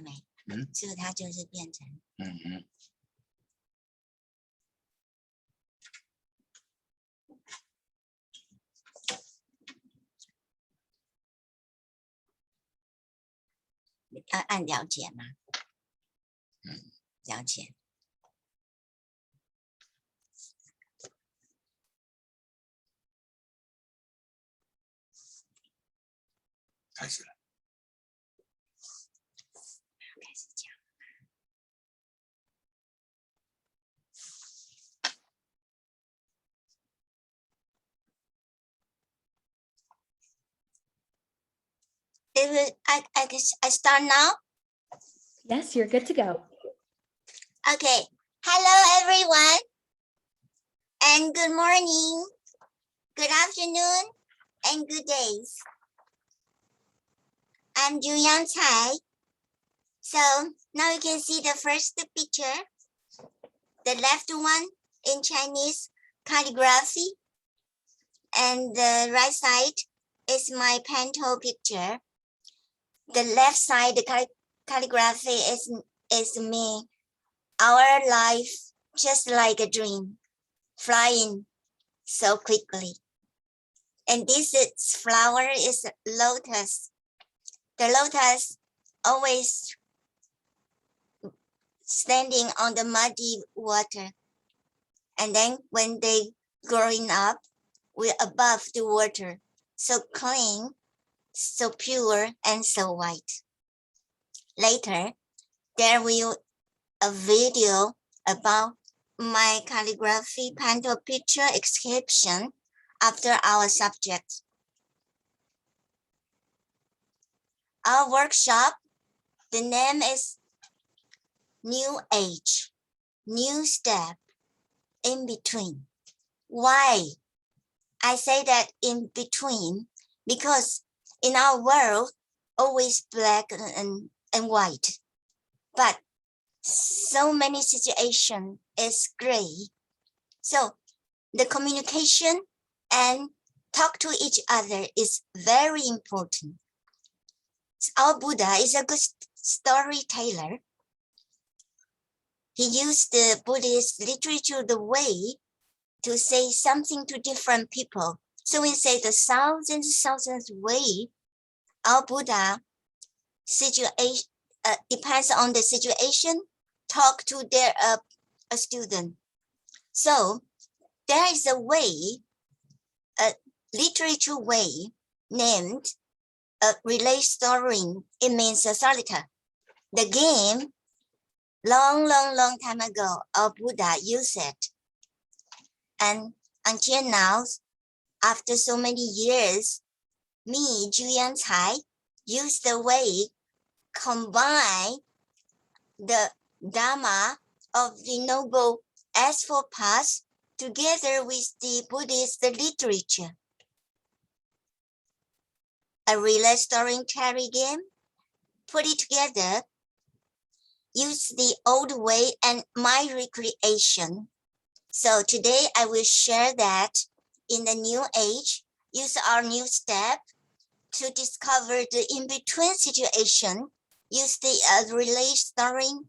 没？所以它就是变成按了解吗？了解。开始了。开始讲。I start now? Yes, you're good to go. Okay. Hello, everyone. And good morning, good afternoon, and good days. I'm Juyang Cai. So now you can see the first picture. The left one in Chinese calligraphy. And the right side is my Pantone picture. The left side, the calligraphy is me. Our life just like a dream, flying so quickly. And this flower is lotus. The lotus always standing on the muddy water. And then when they growing up, we're above the water, so clean, so pure, and so white. Later, there will a video about my calligraphy Pantone picture exhibition after our subject. Our workshop, the name is New Age, New Step, In Between. Why? I say that in between because in our world, always black and white, but so many situations is gray. So the communication and talk to each other is very important. Our Buddha is a good storyteller. He used the Buddhist literature the way to say something to different people. So we say the thousands way. Our Buddha situation depends on the situation. Talk to their a student. So there is a way, a literature way named relay story. It means a solitaire. The game, long time ago, our Buddha used it. And until now, after so many years, me, Juyang Cai, use the way combine the Dharma of the Noble Eightfold Path together with the Buddhist literature. A relay storytelling game, put it together, use the old way and my recreation. So today I will share that in the new age, use our new step to discover the in-between situation, use the relay storytelling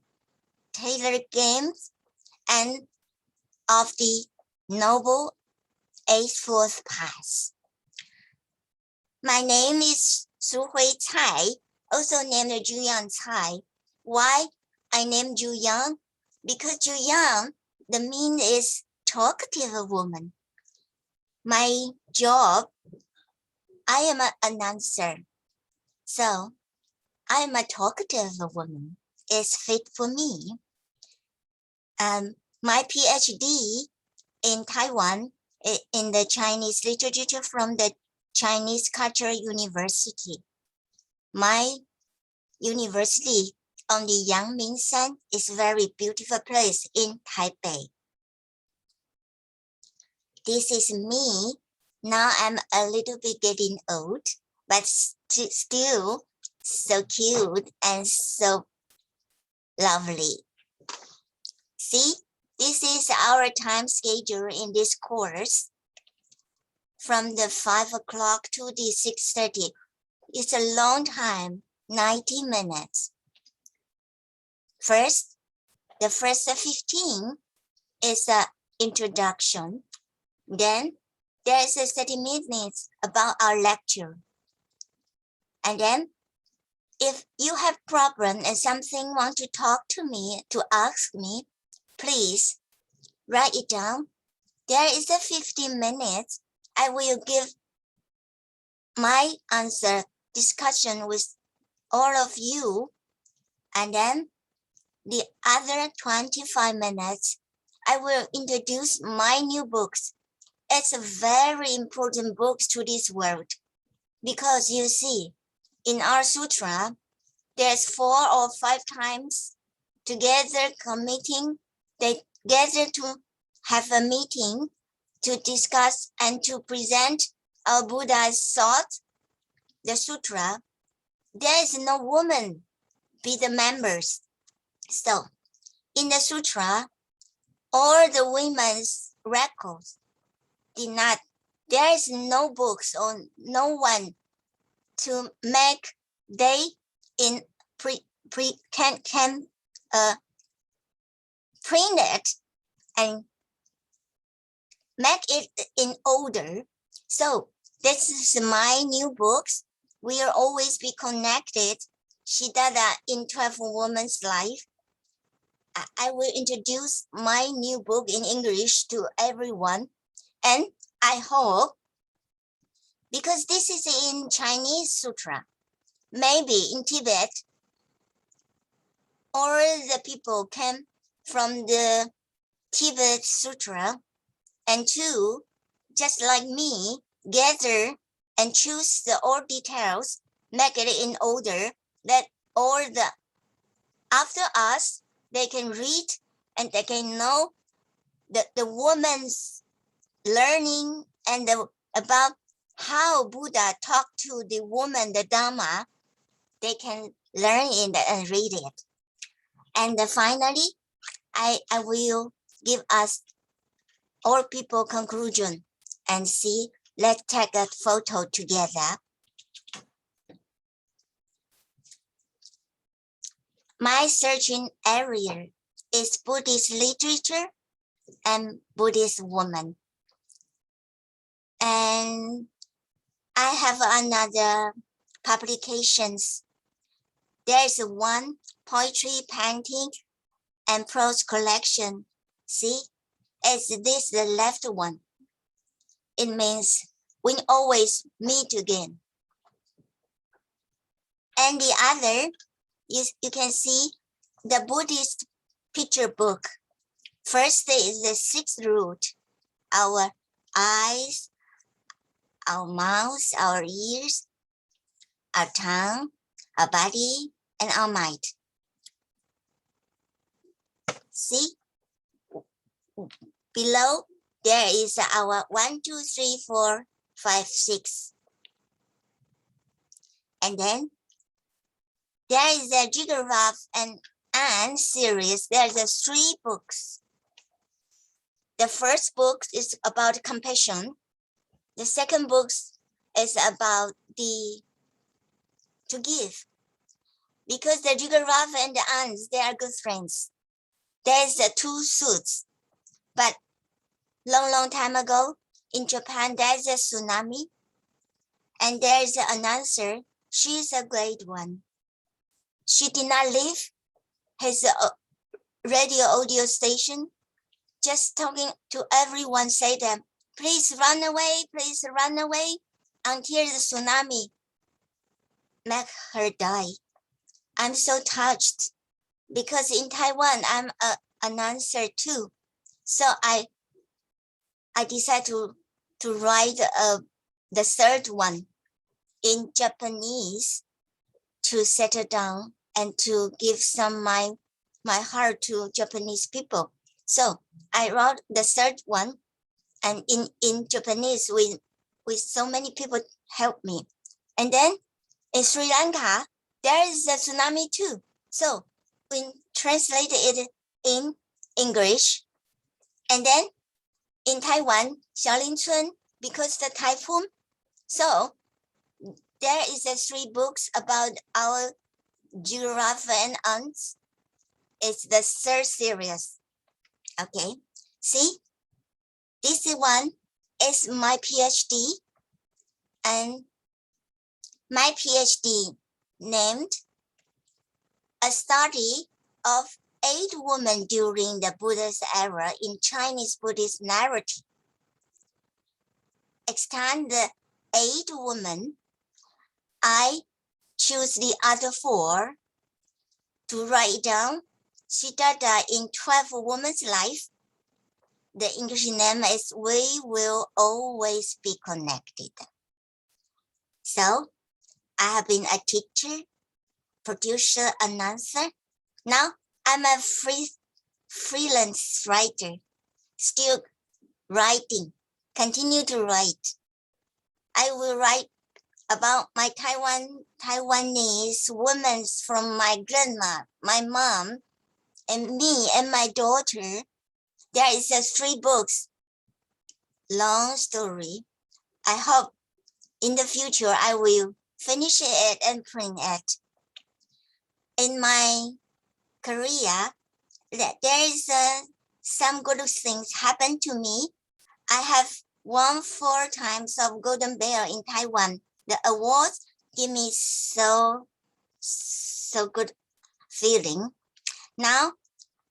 games and of the Noble Eightfold Path. My name is Su Hui Cai, also named Juyang Cai. Why I named Juyang? Because Juyang, the meaning is talkative woman. My job, I am an announcer. So I am a talkative woman. It's fit for me. My PhD in Taiwan in the Chinese literature from the Chinese Cultural University. My university on the Yangmingshan is a very beautiful place in Taipei. This is me. Now I'm a little bit getting old, but still so cute and so lovely. See, this is our time schedule in this course. From the 5 o'clock to the 6:30. It's a long time, 90 minutes. First, the first 15 is the introduction. Then there is a 30 minutes about our lecture. And then if you have problem and something want to talk to me, to ask me, please write it down. There is a 15 minutes. I will give my answer discussion with all of you. And then the other 25 minutes, I will introduce my new books. It's a very important books to this world because you see, in our sutra, there's 4 or 5 times together committing. They gather to have a meeting to discuss and to present our Buddha's thought, the sutra. There is no woman be the members. So in the sutra, all the women's records did not, there is no books or no one to make they in can print it and make it in order. So this is my new books. We will always be connected. Shidada in 12 Women's Life. I will introduce my new book in English to everyone. And I hope, because this is in Chinese sutra, maybe in Tibet, all the people came from the Tibet sutra and to, just like me, gather and choose the all details, make it in order that all the, after us, they can read and they can know the woman's learning and about how Buddha talked to the woman, the Dharma. They can learn it and read it. And finally, I will give us all people conclusion and see, let's take a photo together. My searching area is Buddhist literature and Buddhist woman. And I have another publications. There's one poetry, painting, and prose collection. See, is this the left one? It means we always meet again. And the other is, you can see the Buddhist picture book. First is the 6th root, our eyes, our mouth, our ears, our tongue, our body, and our mind. See, below there is our 1, 2, 3, 4, 5, 6. And then there is a Giraffe and Ant series. There's 3 books. The first book is about compassion. The second book is about to give. Because the Giraffe and the ants, they are good friends. There's 2 suits. But long time ago in Japan, there's a tsunami. And there's an answer. She's a great one. She did not leave his radio audio station, just talking to everyone, say them, please run away, until the tsunami make her die. I'm so touched because in Taiwan, I'm an announcer too. So I decided to write the 3rd one in Japanese to settle down and to give some my heart to Japanese people. So I wrote the 3rd one, and in Japanese with so many people help me. And then in Sri Lanka, there is a tsunami too. So we translated it in English. And then in Taiwan, Xiaolingcun, because the typhoon. So there is 3 books about our giraffe and ants. It's the third series. Okay, see, this one is my PhD, and my PhD named A Study of 8 Women During the Buddha's Era in Chinese Buddhist Narrative. Extend the 8 women, I choose the other 4 to write down Siddhartha in 12 Women's Life. The English name is We Will Always Be Connected. So I have been a teacher, producer, announcer. Now I'm a freelance writer, still writing, continue to write. I will write about my Taiwanese women from my grandma, my mom, and me and my daughter. There is 3 books, long story. I hope in the future I will finish it and print it. In my career, there is some good things happen to me. I have won 4 times of Golden Bear in Taiwan. The awards give me so good feeling. Now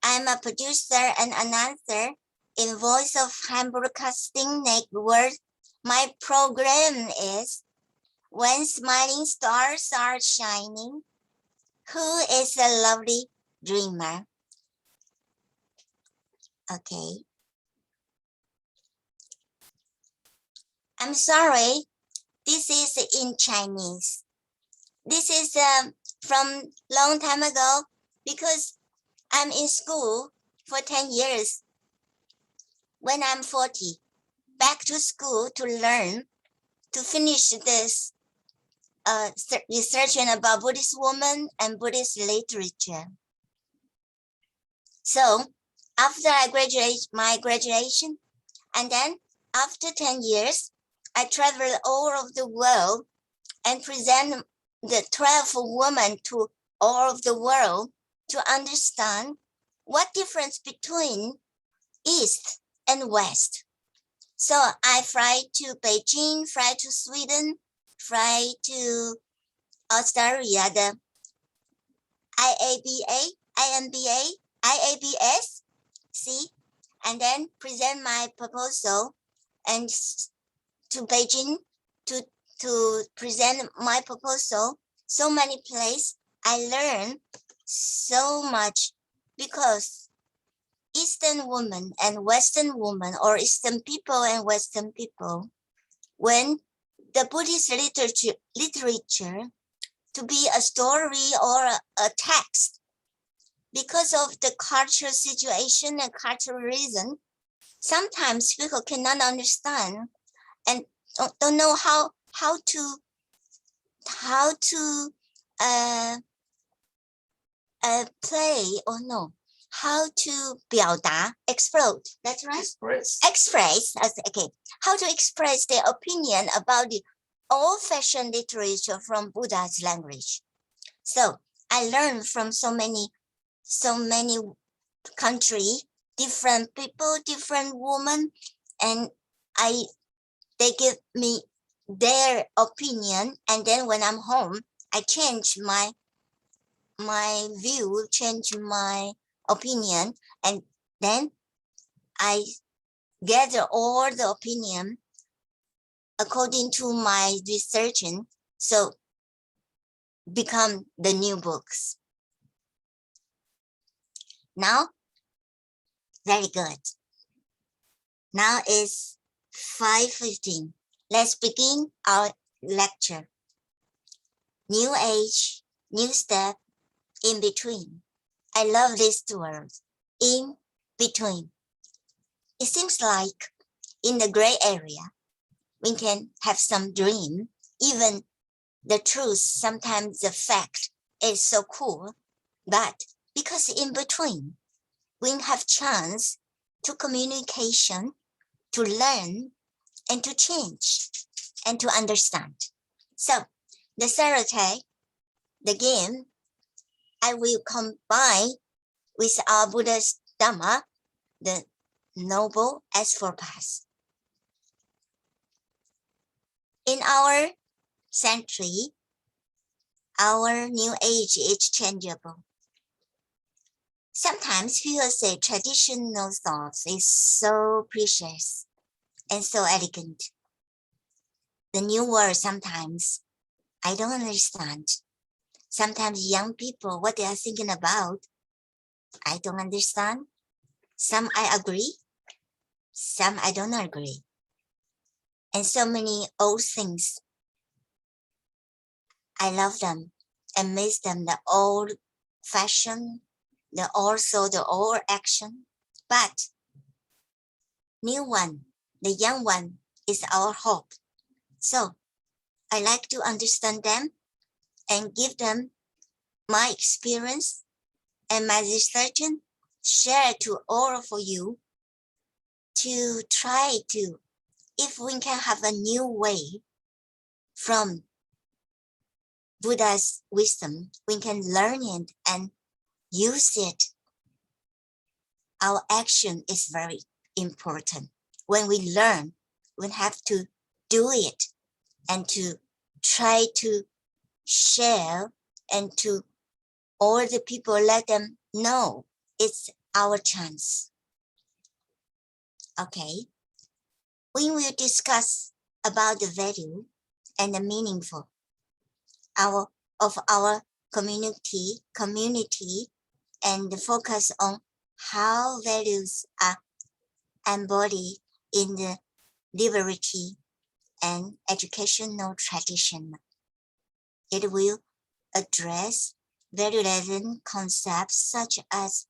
I'm a producer and announcer in Voice of Hamburg Casting Network. My program is When Smiling Stars Are Shining. Who is a lovely dreamer? Okay. I'm sorry, this is in Chinese. This is from long time ago because I'm in school for 10 years. When I'm 40, back to school to learn, to finish this research about Buddhist women and Buddhist literature. So after I my graduation, and then after 10 years, I traveled all over the world and present the 12 women to all of the world to understand what difference between East and West. So I fly to Beijing, fly to Sweden, fly to Australia, the IABS, see, and then present my proposal and to Beijing to present my proposal. So many places I learned so much because Eastern women and Western women, or Eastern people and Western people, when the Buddhist literature to be a story or a text, because of the cultural situation and cultural reason, sometimes people cannot understand and don't know how to play or no, how to 表达, explode, that's right? Express, okay. How to express their opinion about the old-fashioned literature from Buddha's language. So I learned from so many countries, different people, different women, and they give me their opinion, and then when I'm home, I change my view, change my opinion, and then I gather all the opinion according to my researching, so become the new books. Now, very good. Now it's 5:15. Let's begin our lecture. New age, new step, in between. I love this word, in between. It seems like in the gray area, we can have some dream, even the truth, sometimes the fact is so cool, but because in between, we have chance to communication, to learn, and to change, and to understand. So the Saturday, the game, I will combine with our Buddha's Dhamma, the Noble Eightfold Path. In our century, our new age is changeable. Sometimes people say traditional thoughts is so precious and so elegant. The new world sometimes I don't understand. Sometimes young people, what they are thinking about, I don't understand. Some I agree, some I don't agree. And so many old things, I love them and miss them, the old fashion, the old action. But new one, the young one is our hope. So I like to understand them and give them my experience and my research, share to all of you to try to, if we can have a new way from Buddha's wisdom, we can learn it and use it. Our action is very important. When we learn, we have to do it and to try to share and to all the people, let them know it's our chance. Okay, we will discuss about the value and the meaningful of our community and focus on how values are embodied in the liberty and educational tradition. It will address value-relevant concepts such as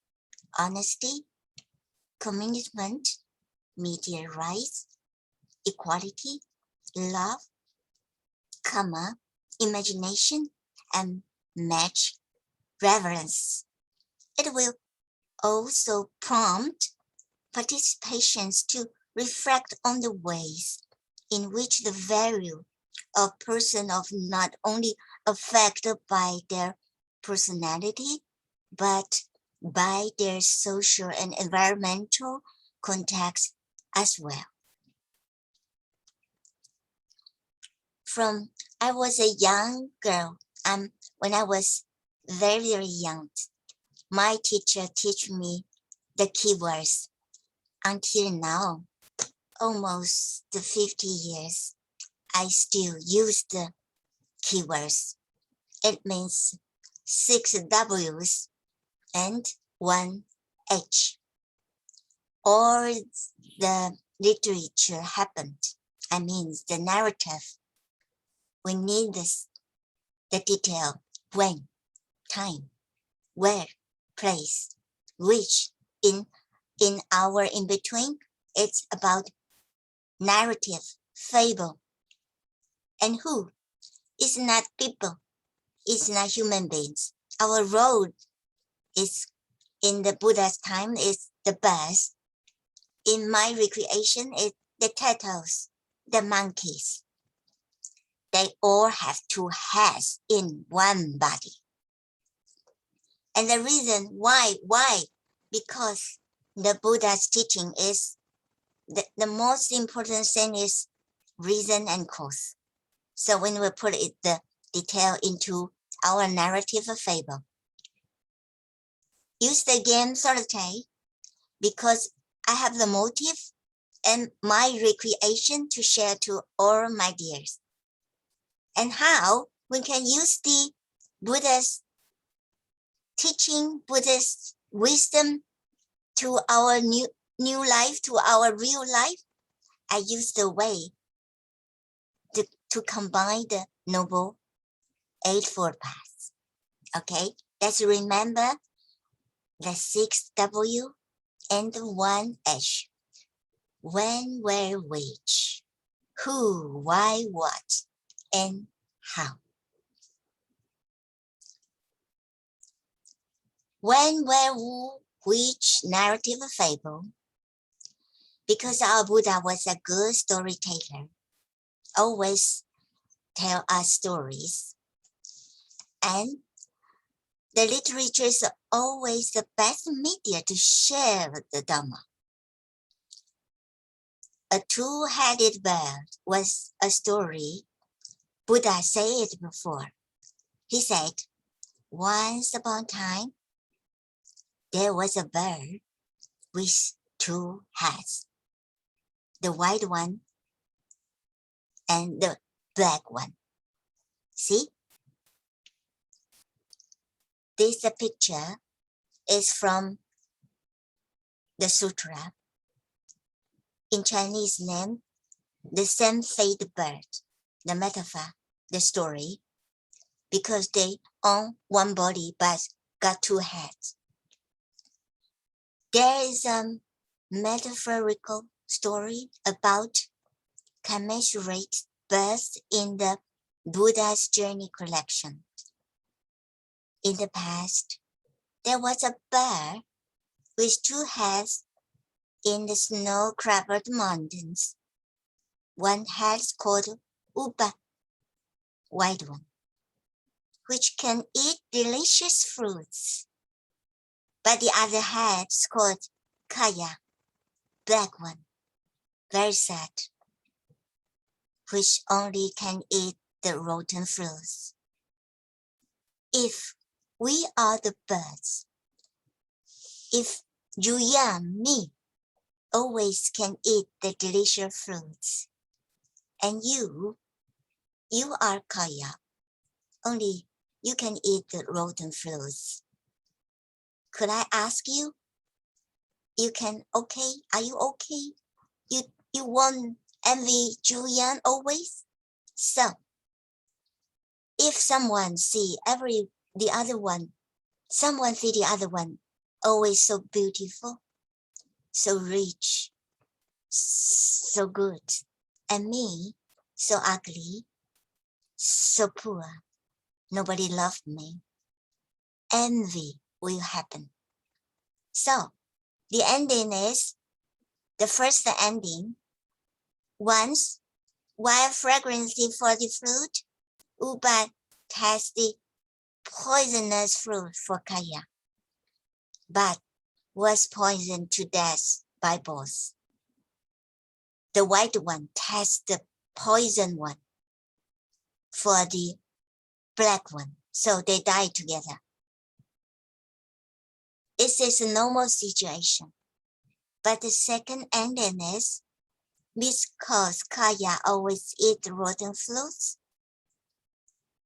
honesty, commitment, media rights, equality, love, karma, imagination, and match reverence. It will also prompt participations to reflect on the ways in which the value of person of not only affected by their personality, but by their social and environmental context as well. From I was a young girl, when I was very, very young, my teacher taught me the keywords. Until now, almost 50 years, I still use the keywords. It means 6 W's and 1 H. All the literature happened. I mean, the narrative. We need this, the detail, when, time, where, place, which, in our in-between, it's about narrative, fable, and who. It's not people, it's not human beings. Our road is, in the Buddha's time, is the best. In my recreation, it's the turtles, the monkeys. They all have 2 heads in one body. And the reason why? Because the Buddha's teaching is the most important thing is reason and cause. So when we put it, the detail into our narrative of fable, use the game solitaire because I have the motive and my recreation to share to all my dears. And how we can use the Buddha's teaching, Buddha's wisdom to our new life, to our real life. I use the way to combine the Noble Eightfold Path. Okay, let's remember the 6 W and the 1 H. When, where, which, who, why, what, and how. When, where, who, which narrative of fable, because our Buddha was a good storyteller, always tell us stories. And The literature is always the best media to share the Dhamma. A two-headed bird was a story. Buddha said it before. He said, once upon a time, there was a bird with two heads, the white one and the black one. See? This picture is from the sutra. In Chinese name, the same-fate bird, the metaphor, the story, because they own one body but got two heads. There is a metaphorical story about commensurate birds in the Buddha's Journey collection. In the past, there was a bird with two heads in the snow-covered mountains. One head is called Upa, white one, which can eat delicious fruits. But the other head is called Kaya, black one, very sad, which only can eat the rotten fruits. If we are the birds, if you and me always can eat the delicious fruits, and you are Kaya, only you can eat the rotten fruits. Could I ask you? You can, okay? Are you okay? You won't envy Julian always? So, if someone see the other one always so beautiful, so rich, so good, and me so ugly, so poor, nobody loved me, envy will happen. So the ending is, the first ending, once while fragrancy for the fruit, Upa has the poisonous fruit for Kaya, but was poisoned to death by both. The white one tests the poison one for the black one, so they die together. This is a normal situation. But the second ending is, because Kaya always eat rotten fruits,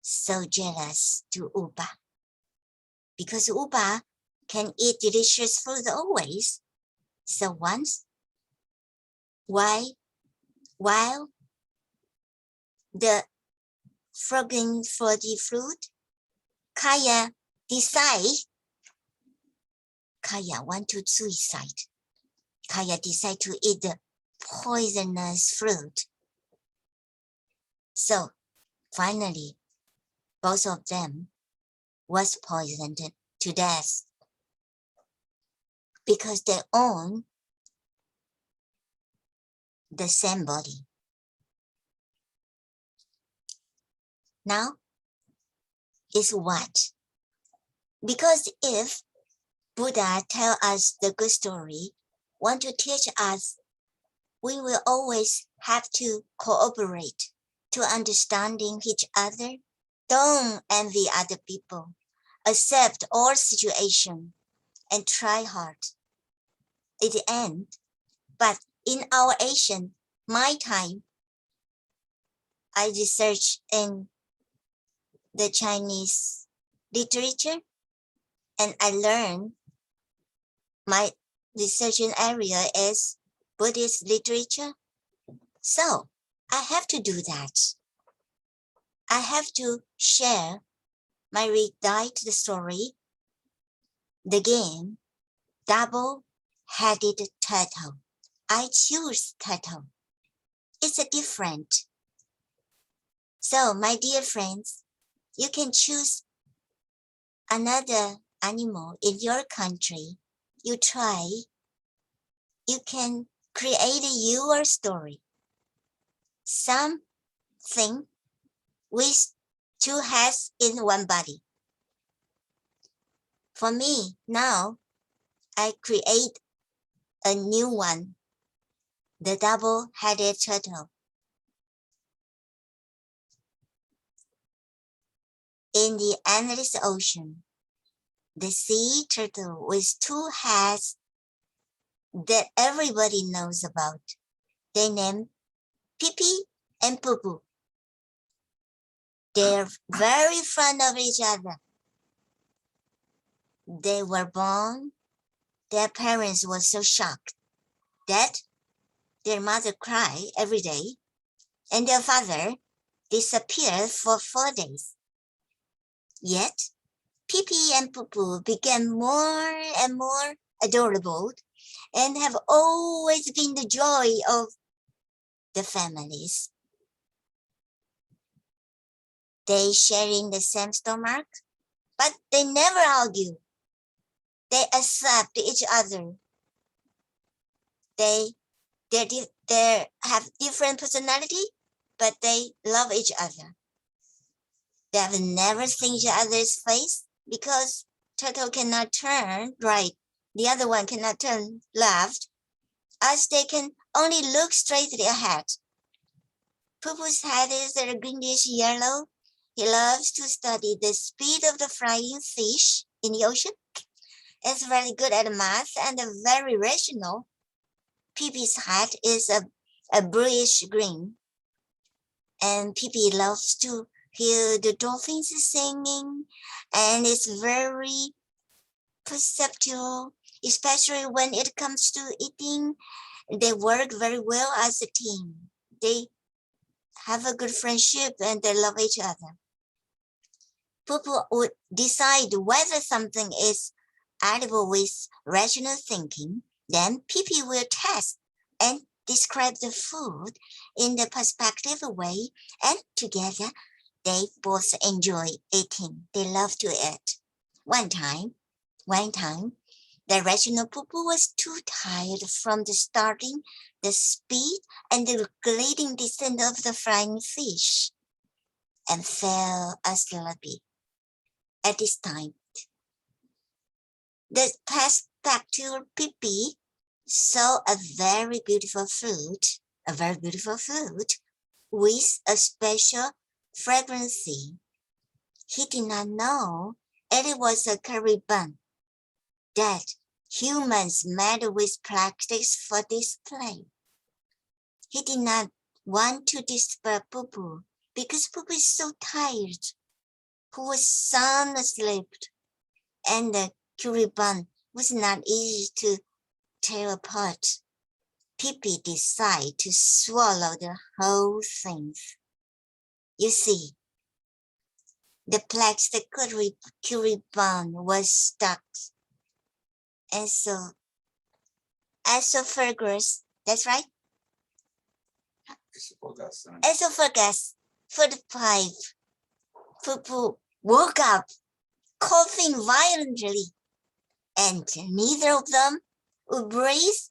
so jealous to Upa. Because Upa can eat delicious food always. So once, while the frogging for the fruit, Kaya want to suicide. Kaya decide to eat the poisonous fruit. So finally, both of them was poisoned to death because they own the same body. Now is what? Because if Buddha tell us the good story, want to teach us, we will always have to cooperate to understanding each other. Don't envy other people. Accept all situation and try hard. At the end, but in our Asian, my time, I research in the Chinese literature and I learn my researching area is Buddhist literature. So I have to do that. I have to share my recite the story, the game, double-headed turtle. I choose turtle. It's a different. So my dear friends, you can choose another animal in your country. You try, you can create your story. Something with two heads in one body. For me, now I create a new one, the double-headed turtle. In the endless ocean, the sea turtle with two heads that everybody knows about. They name Pee-Pee and Poo-Poo. They're very fond of each other. They were born, their parents were so shocked that their mother cried every day and their father disappeared for 4 days. Yet, Pee-Pee and Poo-Poo became more and more adorable and have always been the joy of the families. They sharing the same stomach, but they never argue. They accept each other. They have different personality, but they love each other. They have never seen each other's face because turtle cannot turn right. The other one cannot turn left, as they can only look straightly ahead. Poo-Poo's head is a greenish yellow. He loves to study the speed of the flying fish in the ocean. Is very good at math and very rational. Pee-Pee's head is a bluish green. And Pee-Pee loves to hear the dolphins singing, and it's very perceptual, especially when it comes to eating. They work very well as a team. They have a good friendship and they love each other. Poo-Poo would decide whether something is edible with rational thinking. Then Pee-Pee will test and describe the food in the perspective way, and together they both enjoy eating. They love to eat. One time, the rational Poo-Poo was too tired from the starting, the speed, and the gliding descent of the flying fish, and fell asleep. At this time, the perspective Pee-Pee saw a very beautiful fruit with a special fragrance. He did not know it was a curry bun that humans made with plastics for display. He did not want to disturb Poo-Poo because Poo-Poo is so tired, who was sound asleep, and the curry bun was not easy to tear apart. Pee-Pee decided to swallow the whole thing. You see, the plastic curry bun was stuck. And so, esophagus, that's right, esophagus, food pipe. Poo-Poo woke up, coughing violently, and neither of them would breathe.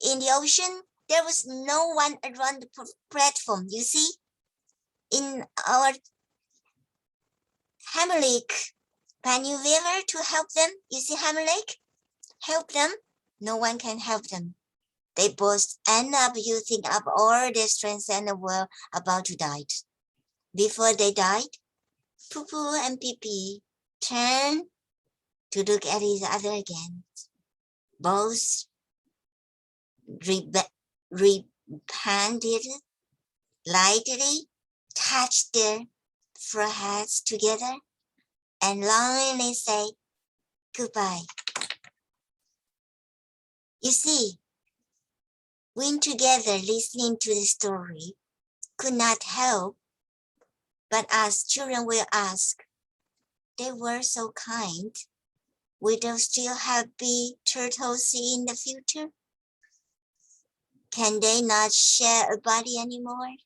In the ocean, there was no one around the platform. You see, in our hammock, Panuviver to help them. You see hammock? Help them. No one can help them. They both end up using up all their strength and were about to die. Before they died, Poo-Poo and Pee-Pee turned to look at each other again. Both repented, lightly touched their foreheads together, and longingly said goodbye. You see, when together listening to the story, could not help but as children will ask, they were so kind. Will there still be turtles in the future? Can they not share a body anymore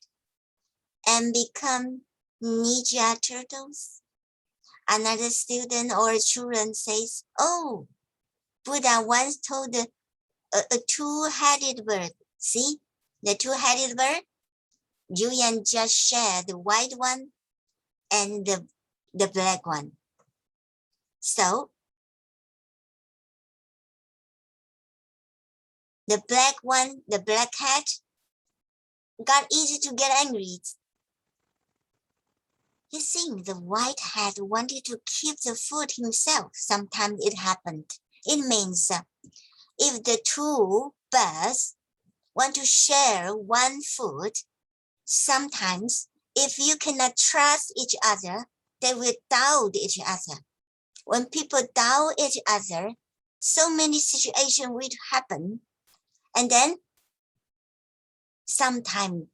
and become ninja turtles? Another student or children says, oh, Buddha once told a two-headed bird. See, the two-headed bird? Julian just shared the white one and the black one. So The black one, the black cat, got easy to get angry. You think the white hat wanted to keep the food himself. Sometimes it happened. It means if the two birds want to share one food, sometimes if you cannot trust each other, they will doubt each other. When people doubt each other, so many situations will happen. And then sometimes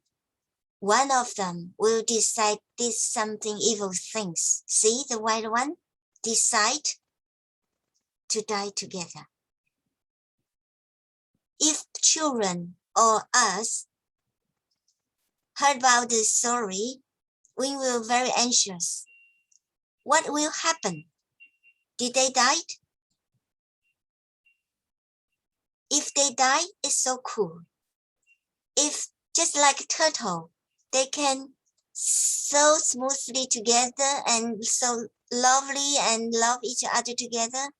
one of them will decide this something evil things. See the white one? Decide to die together. If children or us heard about this story, we will very anxious. What will happen? Did they die? If they die, it's so cool. If just like a turtle, they can so smoothly together and so lovely and love each other together,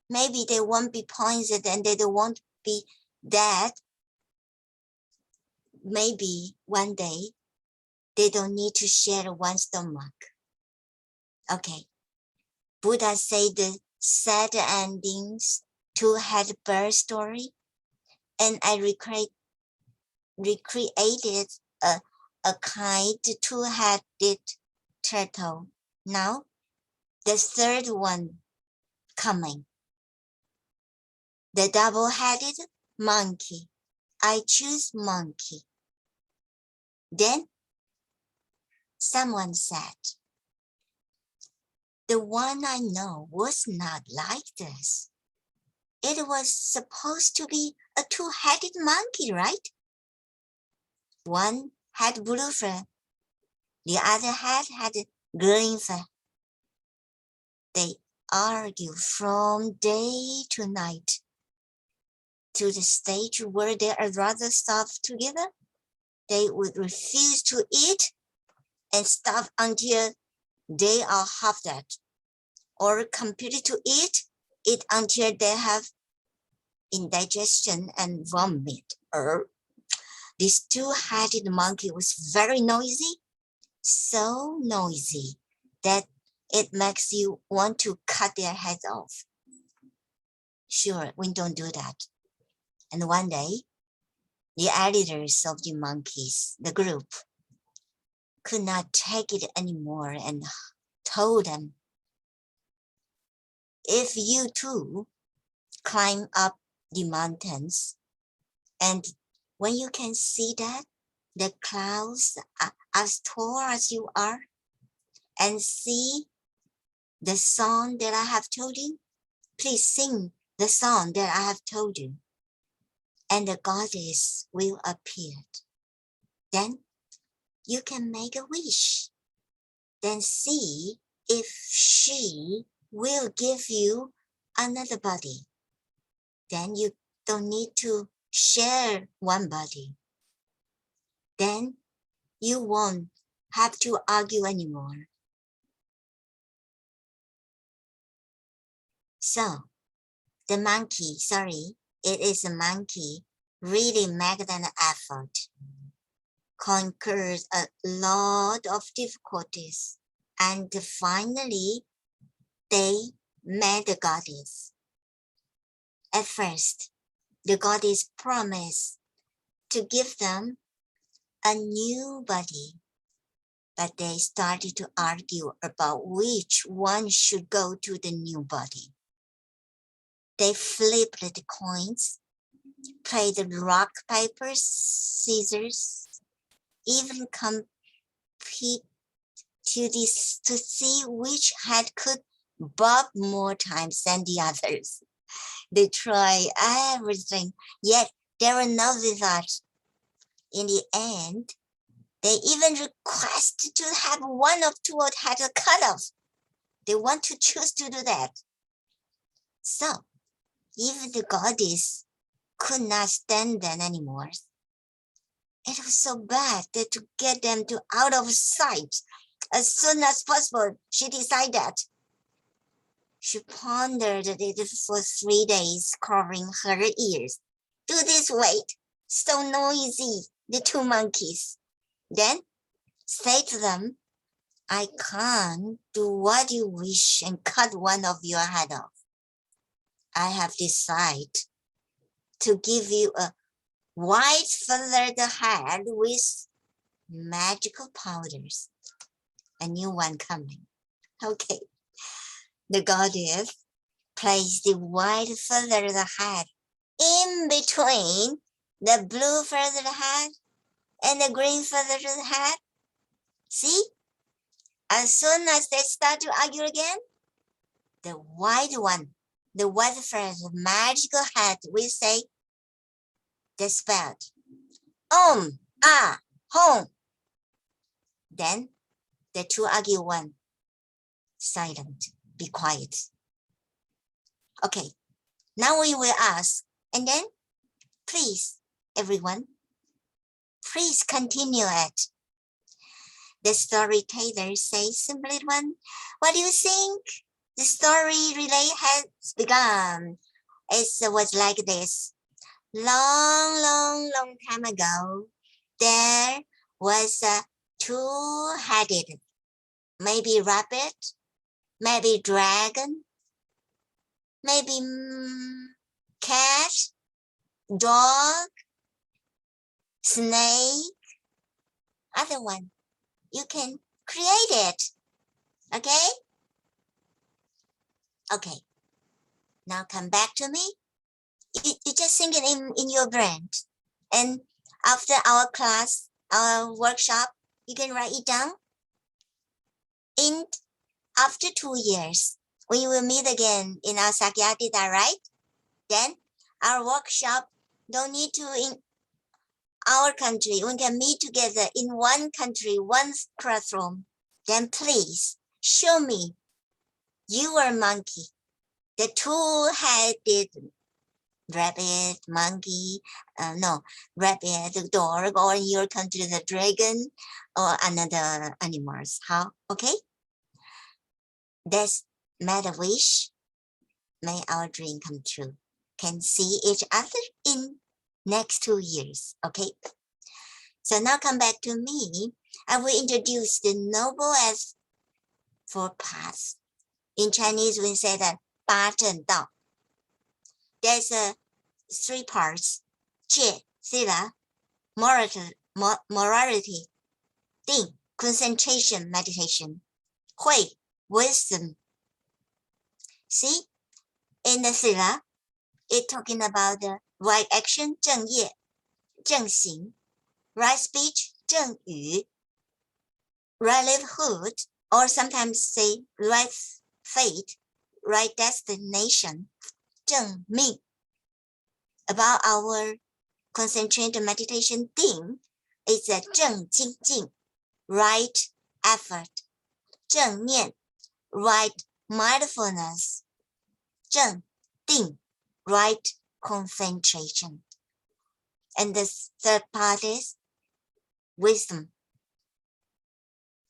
maybe they won't be poisoned and they won't be dead. Maybe one day they don't need to share one stomach. Okay. Buddha said the sad endings two-headed bird story, and I recreated a kind two-headed turtle. Now, the third one coming. The double-headed monkey. I choose monkey. Then someone said, the one I know was not like this. It was supposed to be a two-headed monkey, right? One had blue fur, the other had green fur. They argue from day to night to the stage where they are rather starved together. They would refuse to eat and starve until they are half dead, or completely to eat until they have indigestion and vomit. This two-headed monkey was very noisy, so noisy that it makes you want to cut their heads off. Sure, we don't do that. And one day, the editors of the monkeys, the group, could not take it anymore and told them, if you too climb up the mountains, and when you can see that the clouds are as tall as you are, and see the song that I have told you, please sing the song that I have told you, and the goddess will appear. Then you can make a wish. Then see if she will give you another body. Then you don't need to share one body. Then you won't have to argue anymore. So the monkey, it is a monkey, really made an effort, conquered a lot of difficulties, and finally they met the goddess. At first, the goddess promised to give them a new body, but they started to argue about which one should go to the new body. They flipped the coins, played rock, paper, scissors, even compete to see which head could bob more times than the others. They try everything, yet there were no results. In the end, they even requested to have one of two heads cut off. They want to choose to do that. So, even the goddess could not stand them anymore. It was so bad that to get them out of sight as soon as possible, she decided. She pondered it for 3 days, covering her ears, do this weight. So noisy, the two monkeys. Then say to them, I can't do what you wish and cut one of your head off. I have decided to give you a white feathered head with magical powders. A new one coming. Okay. The goddess placed the white feathered head in between the blue feathered head and the green feathered head. See? As soon as they start to argue again, the white one, the white feathered magical head will say the spell. Home. Then the two argue one. Silent. Be quiet. Okay. Now we will ask. And then, please, everyone, please continue it. The storyteller says, simply one, what do you think? The story relay has begun. It was like this. Long time ago, there was a two-headed, maybe rabbit, maybe dragon, maybe cat, dog, snake, other one. You can create it. Okay? Okay. Now come back to me. You just think it in your brain. And after our class, our workshop, you can write it down. After 2 years, we will meet again in our Sakyatita, right? Then our workshop don't need to in our country. We can meet together in one country, one classroom. Then please show me your monkey, the two-headed rabbit, monkey, rabbit, the dog, or in your country, the dragon, or another animals. How? Okay? That's made a wish. May our dream come true. Can see each other in next 2 years. Okay? So now come back to me. I will introduce the noble as 4 paths. In Chinese, we say that 八正道. There's 3 parts. 戒, sila, morality, 定, concentration, meditation, 慧, wisdom. See, in the sila, it's talking about the right action, 正业, 正行, right speech, 正语, right livelihood, or sometimes say right fate, right destination, 正命. About our concentrated meditation theme is a 正精进, right effort, 正念, right mindfulness, 正定, right concentration. And the 3rd part is wisdom.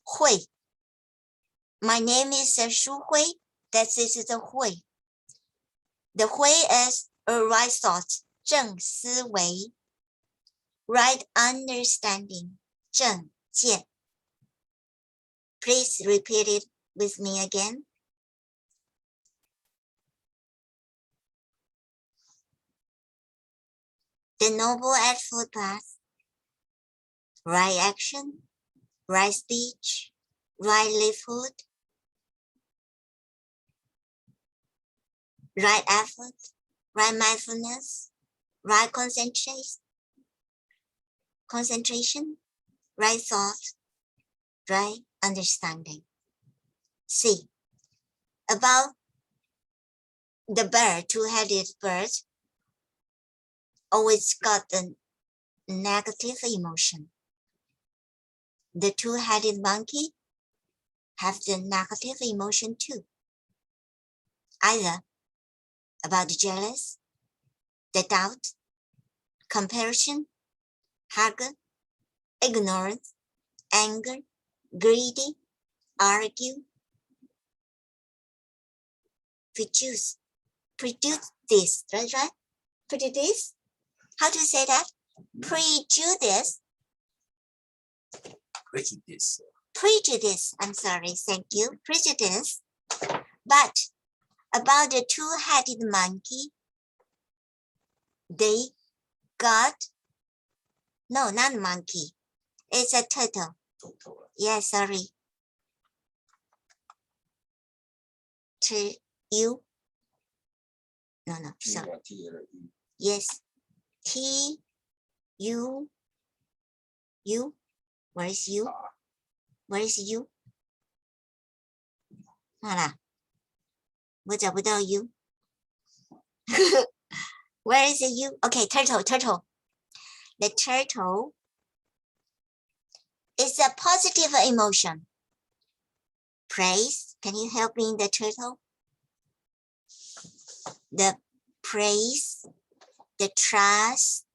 慧. My name is Shu Hui. That is the Hui. The Hui is a right thought, 正思维, right understanding, 正见. Please repeat it with me again. The Noble Eightfold Path. Right action, right speech, right livelihood, right effort, right mindfulness, right concentration, right thought, right understanding. See, about the bird, two-headed bird, always got a negative emotion. The two-headed monkey have the negative emotion too. Either about the jealous, the doubt, comparison, hunger, ignorance, anger, greedy, argue, produce this, right? Produce How to say that? Prejudice. Prejudice. Prejudice. I'm sorry. Thank you. Prejudice. But about the two-headed monkey, they got, no, not monkey. It's a turtle. Yeah, sorry. You. No, sorry. Yes. You. Where is you? Where is you? 好啦，我找不到 you. Where is the you? Okay, turtle. The turtle is a positive emotion. Praise. Can you help me in the turtle? The praise, the trust,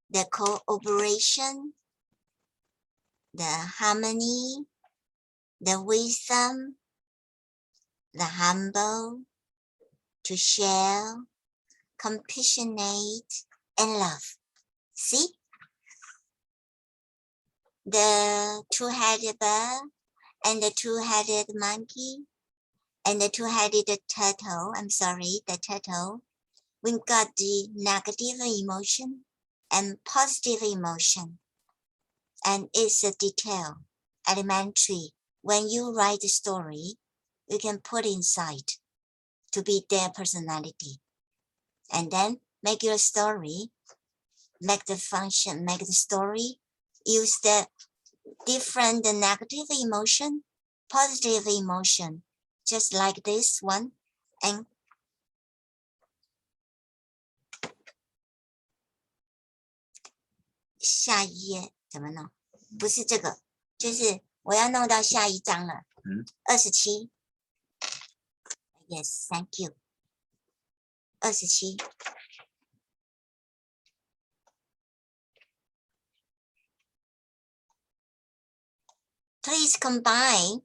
the cooperation, the harmony, the wisdom, the humble, to share, compassionate, and love. See? The two-headed bird and the two-headed monkey and the two-headed turtle, the turtle, we got the negative emotion and positive emotion. And it's a detail, elementary. When you write a story, you can put inside to be their personality. And then make your story, make the function, make the story, use the different negative emotion, positive emotion, just like this one. And下一页怎么弄？不是这个，就是我要弄到下一章了。27。Yes, thank you. 27。Please combine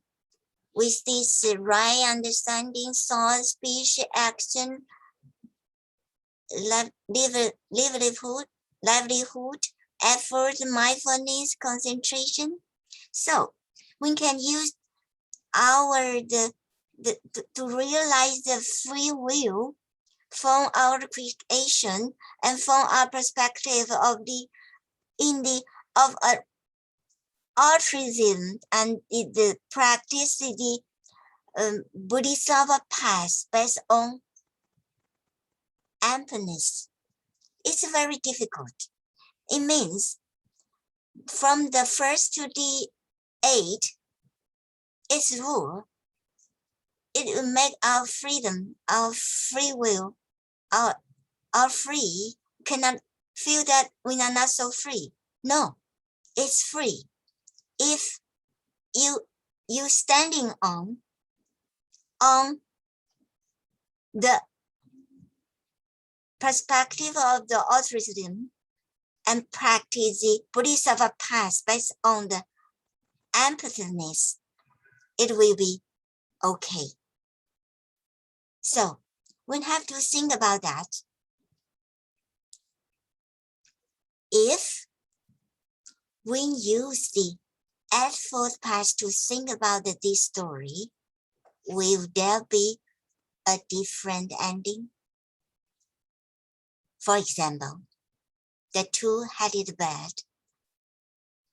with this right understanding, thought, speech, action, livelihood, effort, mindfulness, concentration. So we can use our to realize the free will from our creation and from our perspective of altruism and the practice the Bodhisattva path based on emptiness. It's very difficult. It means from the first to the 8, its rule, it will make our freedom, our free will, our free, cannot feel that we are not so free. No, it's free. If you standing on the perspective of the altruism and practice the Bodhisattva path based on the emptiness, it will be okay. So we have to think about that. If we use the 8-fold path to think about this story, will there be a different ending? For example, the two-headed bird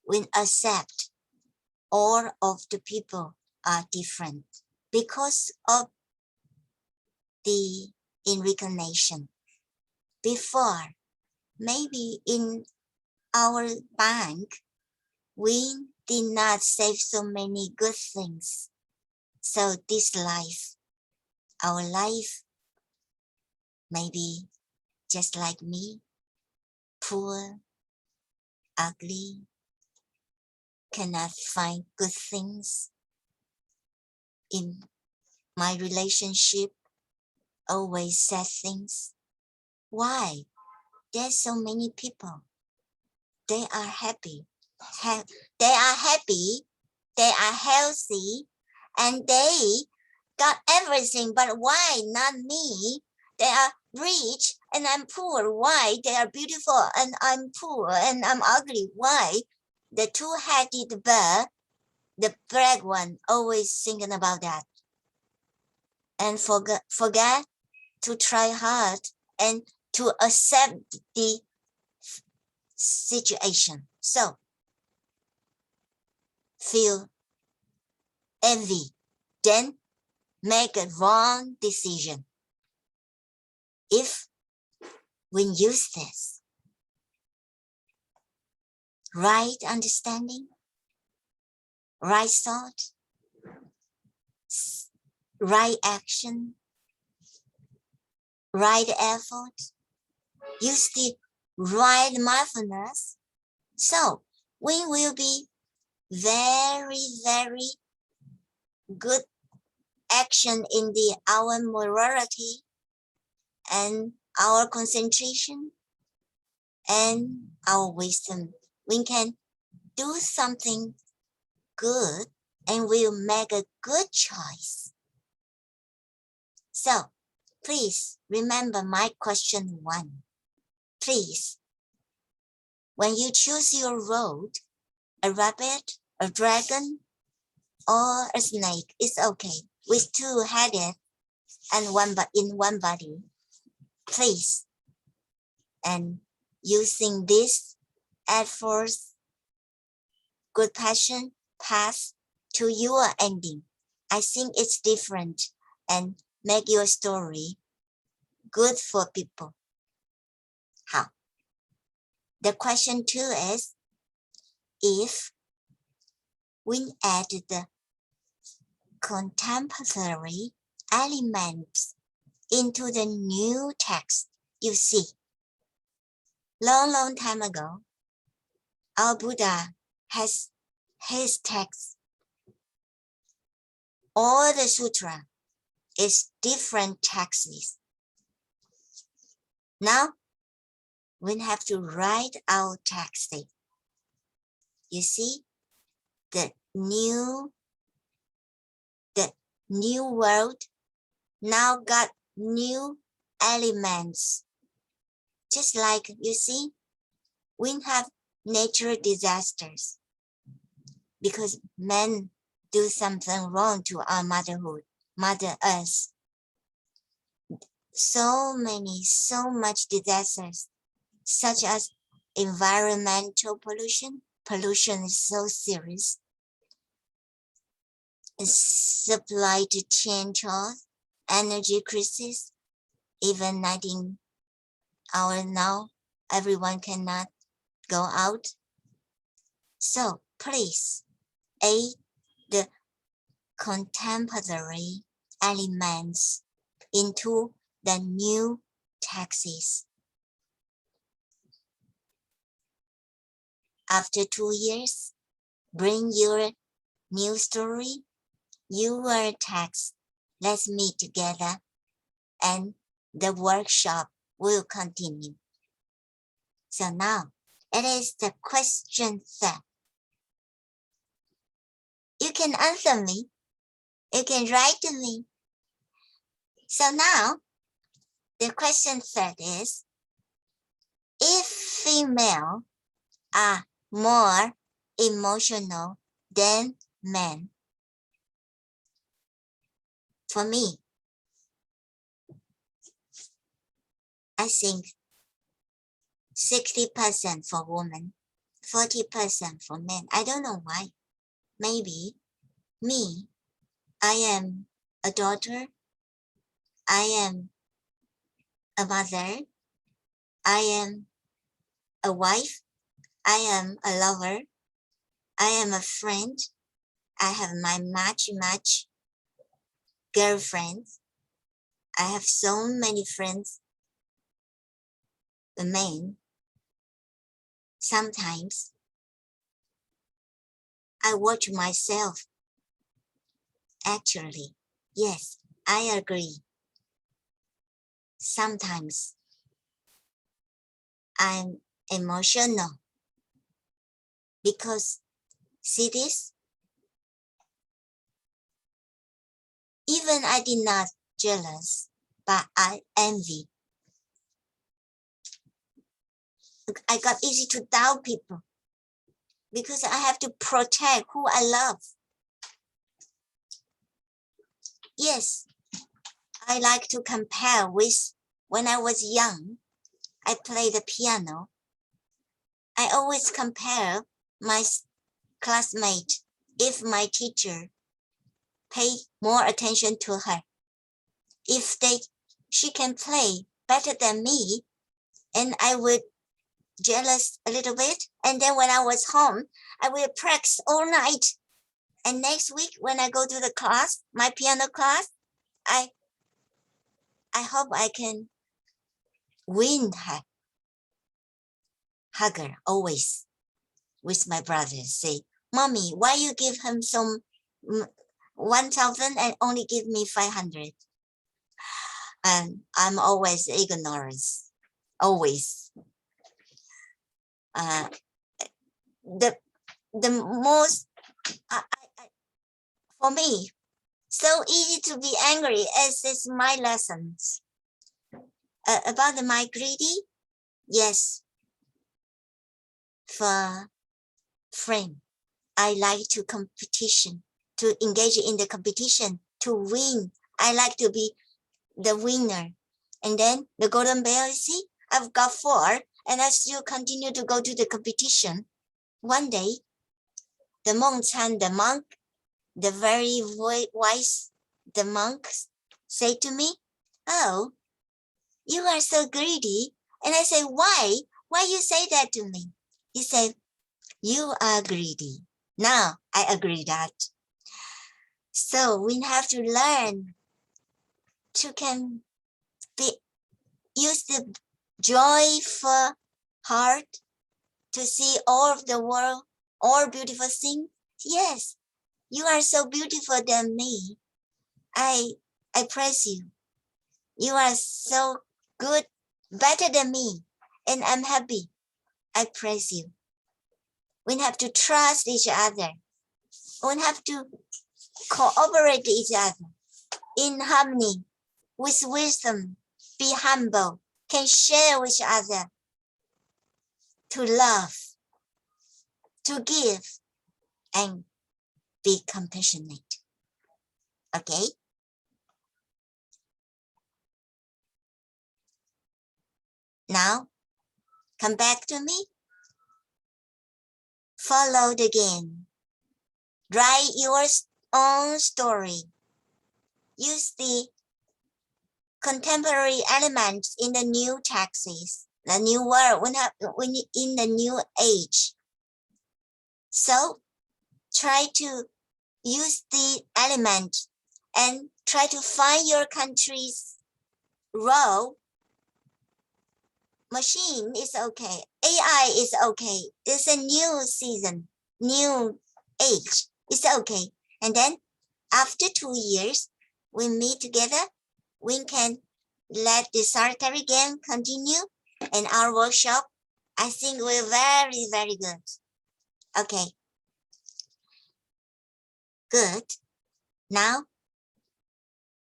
will accept all of the people are different because of the reincarnation. Before, maybe in our bank, we did not save so many good things. So this life, our life, maybe just like me, poor, ugly, cannot find good things in my relationship, always sad things. Why? There's so many people. They are happy. They are happy. They are healthy, and they got everything. But why not me? They are rich and I'm poor. Why? They are beautiful and I'm poor and I'm ugly. Why? The two-headed bird, the black one, always thinking about that. And forget to try hard and to accept the situation. So feel envy, then make a wrong decision. If we use this right understanding, right thought, right action, right effort, use the right mindfulness, so we will be very, very good action in our morality and our concentration and our wisdom. We can do something good and we'll make a good choice. So please remember my question 1. Please, when you choose your road, a rabbit, a dragon, or a snake is okay with 2-headed and in one body. Please, and using this efforts, good passion path to your ending. I think it's different and make your story good for people. How? The question 2 is, if we add the contemporary elements into the new text, you see, long time ago, our Buddha has his text. All the sutra is different texts. Now, we have to write our text. You see, the new world now got new elements. Just like you see, we have natural disasters because men do something wrong to our Mother Earth. So much disasters, such as environmental pollution. Pollution is so serious. Supply chain chaos, energy crisis, even 19 hours now, everyone cannot go out. So please aid the contemporary elements into the new texts. After 2 years, bring your new story, your text. Let's meet together and the workshop will continue. So now it is the question 3. You can answer me. You can write to me. So now the question 3 is, if female are more emotional than men, for me, I think 60% for women, 40% for men. I don't know why. Maybe me, I am a daughter, I am a mother, I am a wife, I am a lover, I am a friend, I have my much girlfriends. I have so many friends, the men. Sometimes I watch myself. Actually, yes, I agree. Sometimes I'm emotional because, see this? Even I did not jealous, but I envy. I got easy to doubt people because I have to protect who I love. Yes, I like to compare with when I was young. I played the piano. I always compare my classmate if my teacher pay more attention to her. If she can play better than me, and I would jealous a little bit. And then when I was home, I will practice all night. And next week when I go to the class, my piano class, I hope I can win her. Hug her always with my brother. Say, Mommy, why you give him some 1,000 and only give me 500? And I'm always ignorance, always. The most for me, so easy to be angry as is my lessons. About my greedy, yes. For friend, I like to engage in the competition, to win. I like to be the winner. And then the golden bell, see, I've got 4 and I still continue to go to the competition. One day, the Mengchan, the monk, the very wise, the monk say to me, oh, you are so greedy. And I say, why? Why you say that to me? He said, you are greedy. Now I agree that. So we have to learn to use the joyful heart to see all of the world, all beautiful things. Yes, you are so beautiful than me. I praise you. You are so good, better than me, and I'm happy. I praise you. We have to trust each other. We have to cooperate each other in harmony, with wisdom, be humble, can share with each other, to love, to give, and be compassionate. Okay? Now, come back to me. Follow the game. Write your own story. Use the contemporary elements in the new texts, the new world, when in the new age. So try to use the element and try to find your country's role. Machine is okay. AI is okay. It's a new season, new age. It's okay. And then after 2 years, we meet together. We can let the solitary game continue, and our workshop, I think, we're very, very good. Okay. Good. Now,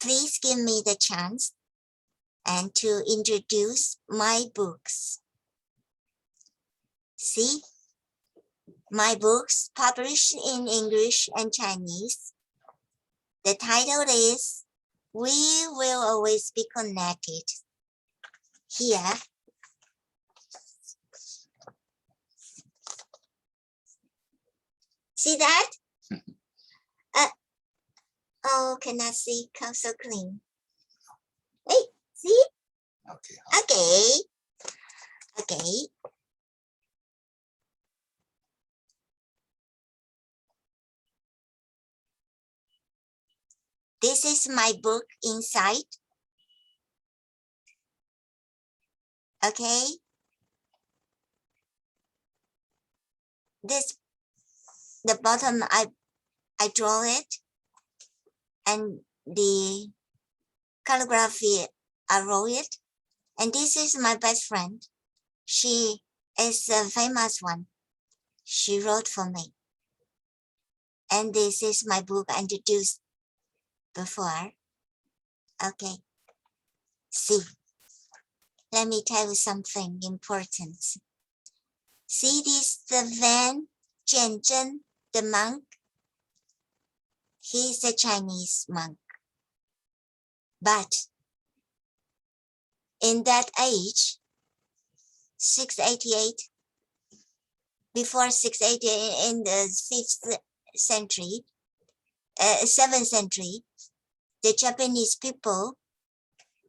please give me the chance and to introduce my books. See, my books published in English and Chinese. The title is We Will Always Be Connected. Here, see that? Oh, cannot see, come so clean. Hey, see? Okay. Okay. This is my book inside. Okay. This, the bottom, I draw it, and the calligraphy, I wrote it. And this is my best friend. She is a famous one. She wrote for me. And this is my book I introduced before. Okay. See, let me tell you something important. See this, the Van Jianzhen, the monk? He's a Chinese monk. But in that age, 688, before 688 in the 5th century, 7th century, the Japanese people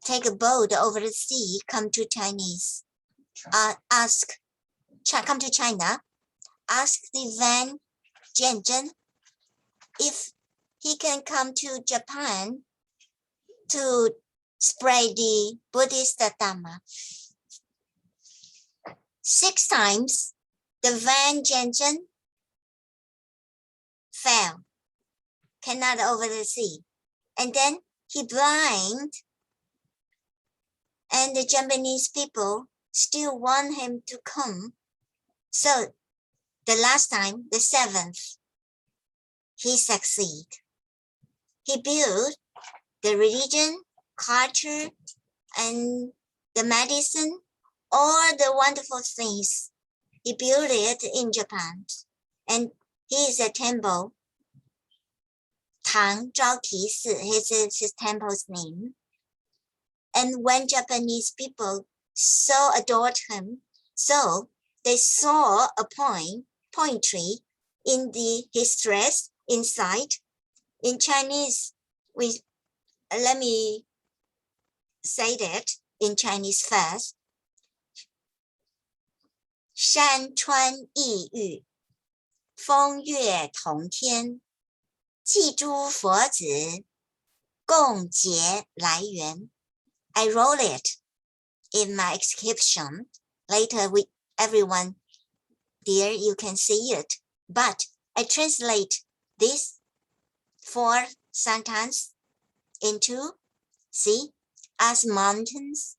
take a boat over the sea, come to Chinese, come to China, ask the Van Jianzhen if he can come to Japan to spread the Buddhist Dharma. 6 times, the Van Jianzhen fell, cannot over the sea. And then he blind, and the Japanese people still want him to come. So the last time, the 7th, he succeed. He built the religion, culture, and the medicine, all the wonderful things. He built it in Japan. And he is a temple, Tang Zhaoti Si, his temple's name. And when Japanese people so adored him, so they saw a poetry in his dress inside. In Chinese, let me say that in Chinese first. 山川异域，风月同天，祭诸佛子，共结来缘。I wrote it in my exhibition. Later, everyone there, you can see it. But I translate this 4 sentences into, see, as mountains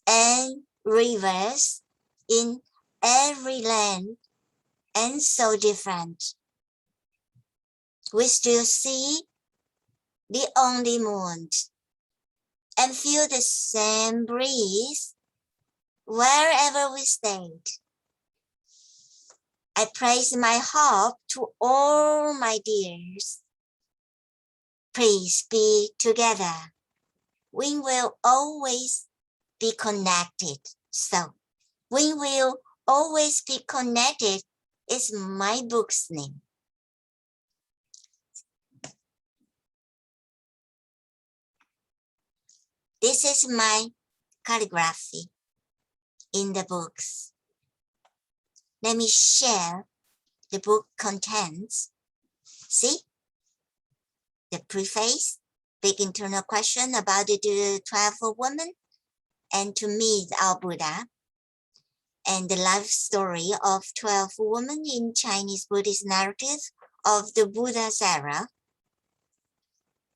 and rivers in every land and so different. We still see the only moon and feel the same breeze wherever we stayed. I praise my hope to all my dears. Please be together. We will always be connected. So, we will always be connected is my book's name. This is my calligraphy in the books. Let me share the book contents. See? The preface, big internal question about the 12 women, and to meet our Buddha, and the life story of 12 women in Chinese Buddhist narrative of the Buddha's era.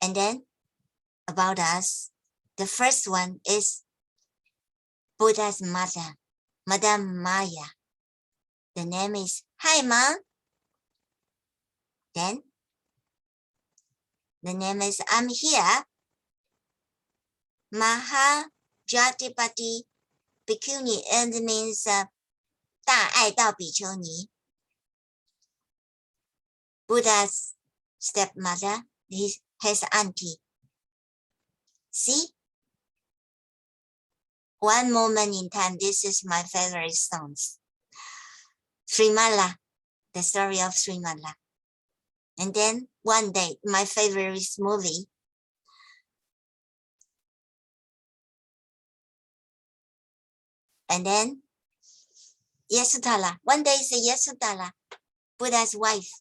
And then about us, the first one is Buddha's mother, Madame Maya. The name is Hi Mom. Then the name is I'm here, Mahajatipati Bhikkhuni, and it means 大爱道比丘尼. Buddha's stepmother, his auntie. See? One moment in time, this is my favorite songs. Srimala, the story of Srimala. And then one day, my favorite movie. And then Yasodhara. One day is Yasodhara, Buddha's wife.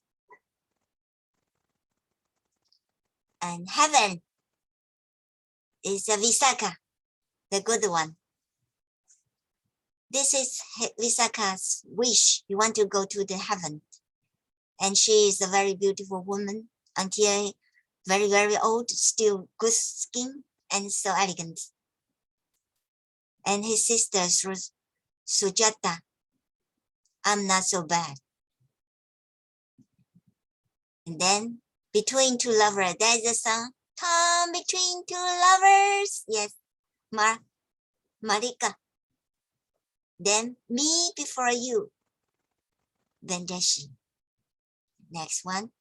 And heaven is Visakha, the good one. This is Visakha's wish. You want to go to the heaven. And she is a very beautiful woman until very, very old, still good skin and so elegant. And his sister Sujata, I'm not so bad. And then between two lovers, there's a song, Come between two lovers. Yes, Marika. Then me before you. Vendeshi. Next one.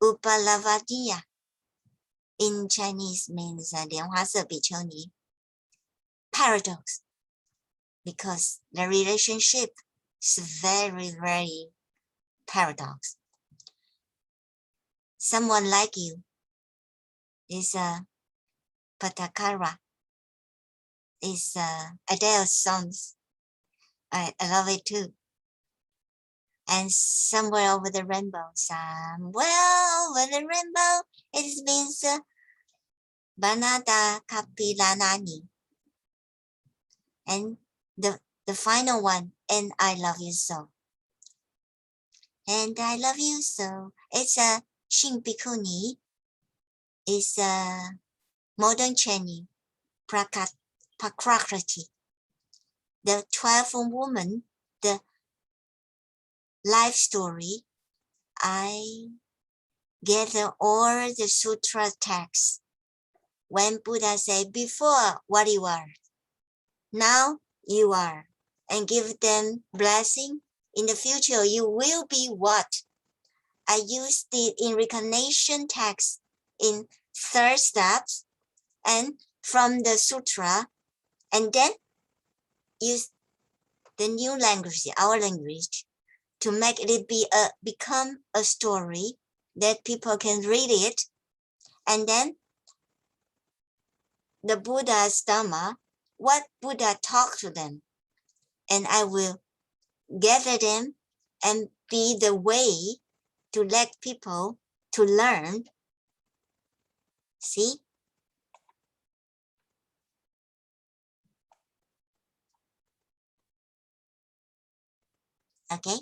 Upalavadiya. In Chinese means 莲花色比丘尼. Paradox. Because the relationship is very, very paradox. Someone like you is a Patakara. Is Adele's songs. I love it too. And somewhere over the rainbow, somewhere over the rainbow, it means Banada Kapilanani. And the final one, and I love you so. And I love you so. It's a Shin Bhikkhuni. It's a modern Chinese Prakriti. The 12 woman, the life story, I gather all the sutra texts. When Buddha said, before what you are, now you are, and give them blessing. In the future, you will be what? I used the reincarnation text in third steps and from the sutra, and then use the new language, our language, to make it become a story that people can read it, and then the Buddha's Dhamma, what Buddha talked to them, and I will gather them and be the way to let people to learn. See? Okay.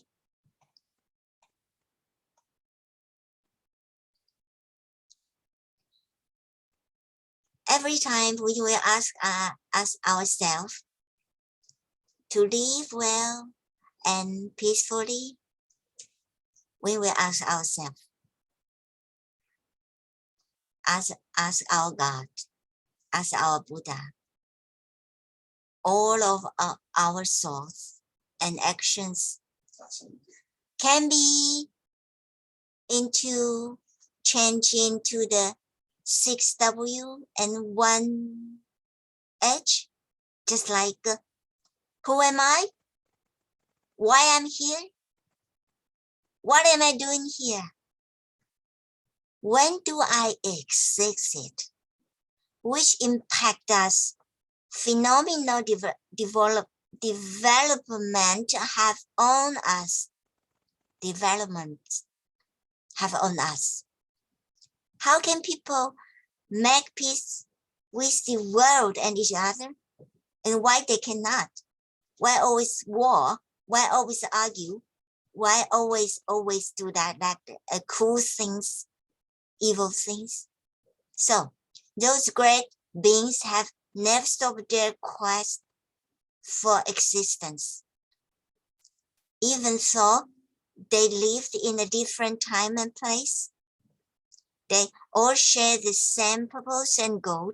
Every time we will ask ourselves to live well and peacefully, we will ask ourselves, ask our God, ask our Buddha, all of our thoughts and actions can be changed into the 6W and 1H, just like who am I? Why I'm here? What am I doing here? When do I exist? Which impact does phenomenal development have on us? How can people make peace with the world and each other? And why they cannot? Why always war? Why always argue? Why always do that cool things, evil things? So those great beings have never stopped their quest for existence. Even though they lived in a different time and place, they all share the same purpose and goal,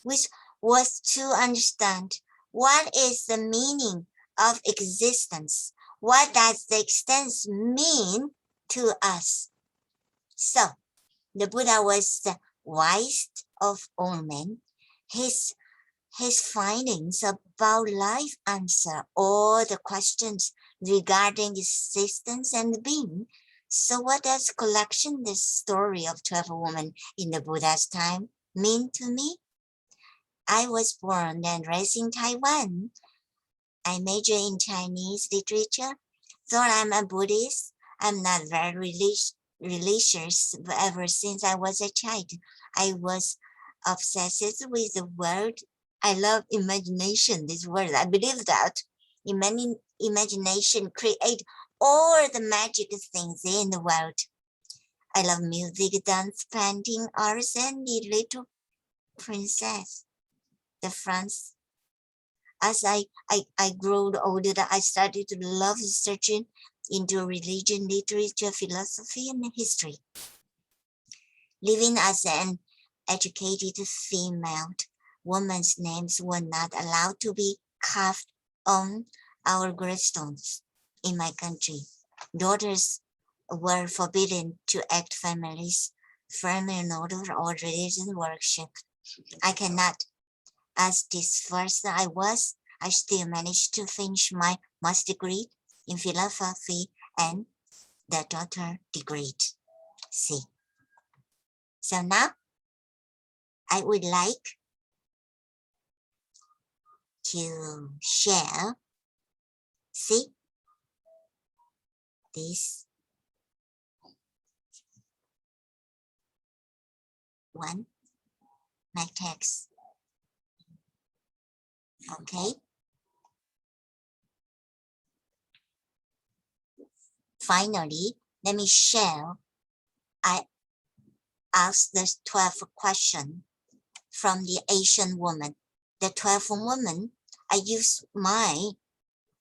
which was to understand what is the meaning of existence. What does the existence mean to us? So, the Buddha was the wisest of all men. His findings about life answer all the questions regarding existence and being. So what does collection the story of 12 women in the Buddha's time mean to me? I was born and raised in Taiwan. I major in Chinese literature. Though I'm a Buddhist, I'm not very religious, but ever since I was a child. I was obsessed with the word. I love imagination, this word. I believe that imagination create all the magic things in the world. I love music, dance, painting, arts, and the little princess, the France. As I grew older, I started to love searching into religion, literature, philosophy, and history. Living as an educated female women's names were not allowed to be carved on our gravestones. In my country, daughters were forbidden to act families, funeral or religious worship. I cannot. As dispersed I was, I still managed to finish my master's degree in philosophy and the doctoral degree. See. So now, I would like to share, see, this one, my text. Okay. Finally, let me share. I asked the 12th question from the Asian woman. The 12th woman, I use my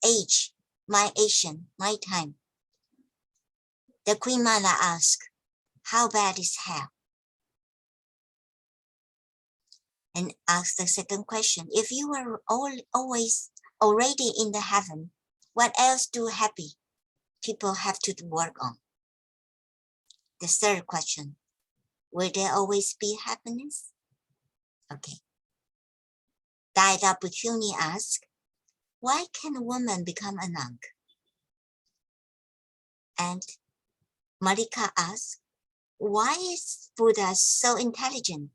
age, my Asian, my time. The Queen Mother asked, how bad is hell? And asked the second question, if you were always already in the heaven, what else do happy people have to work on? The third question, will there always be happiness? Okay. Dada Bhikkhuni asked, why can a woman become a monk? And Malika asked, why is Buddha so intelligent?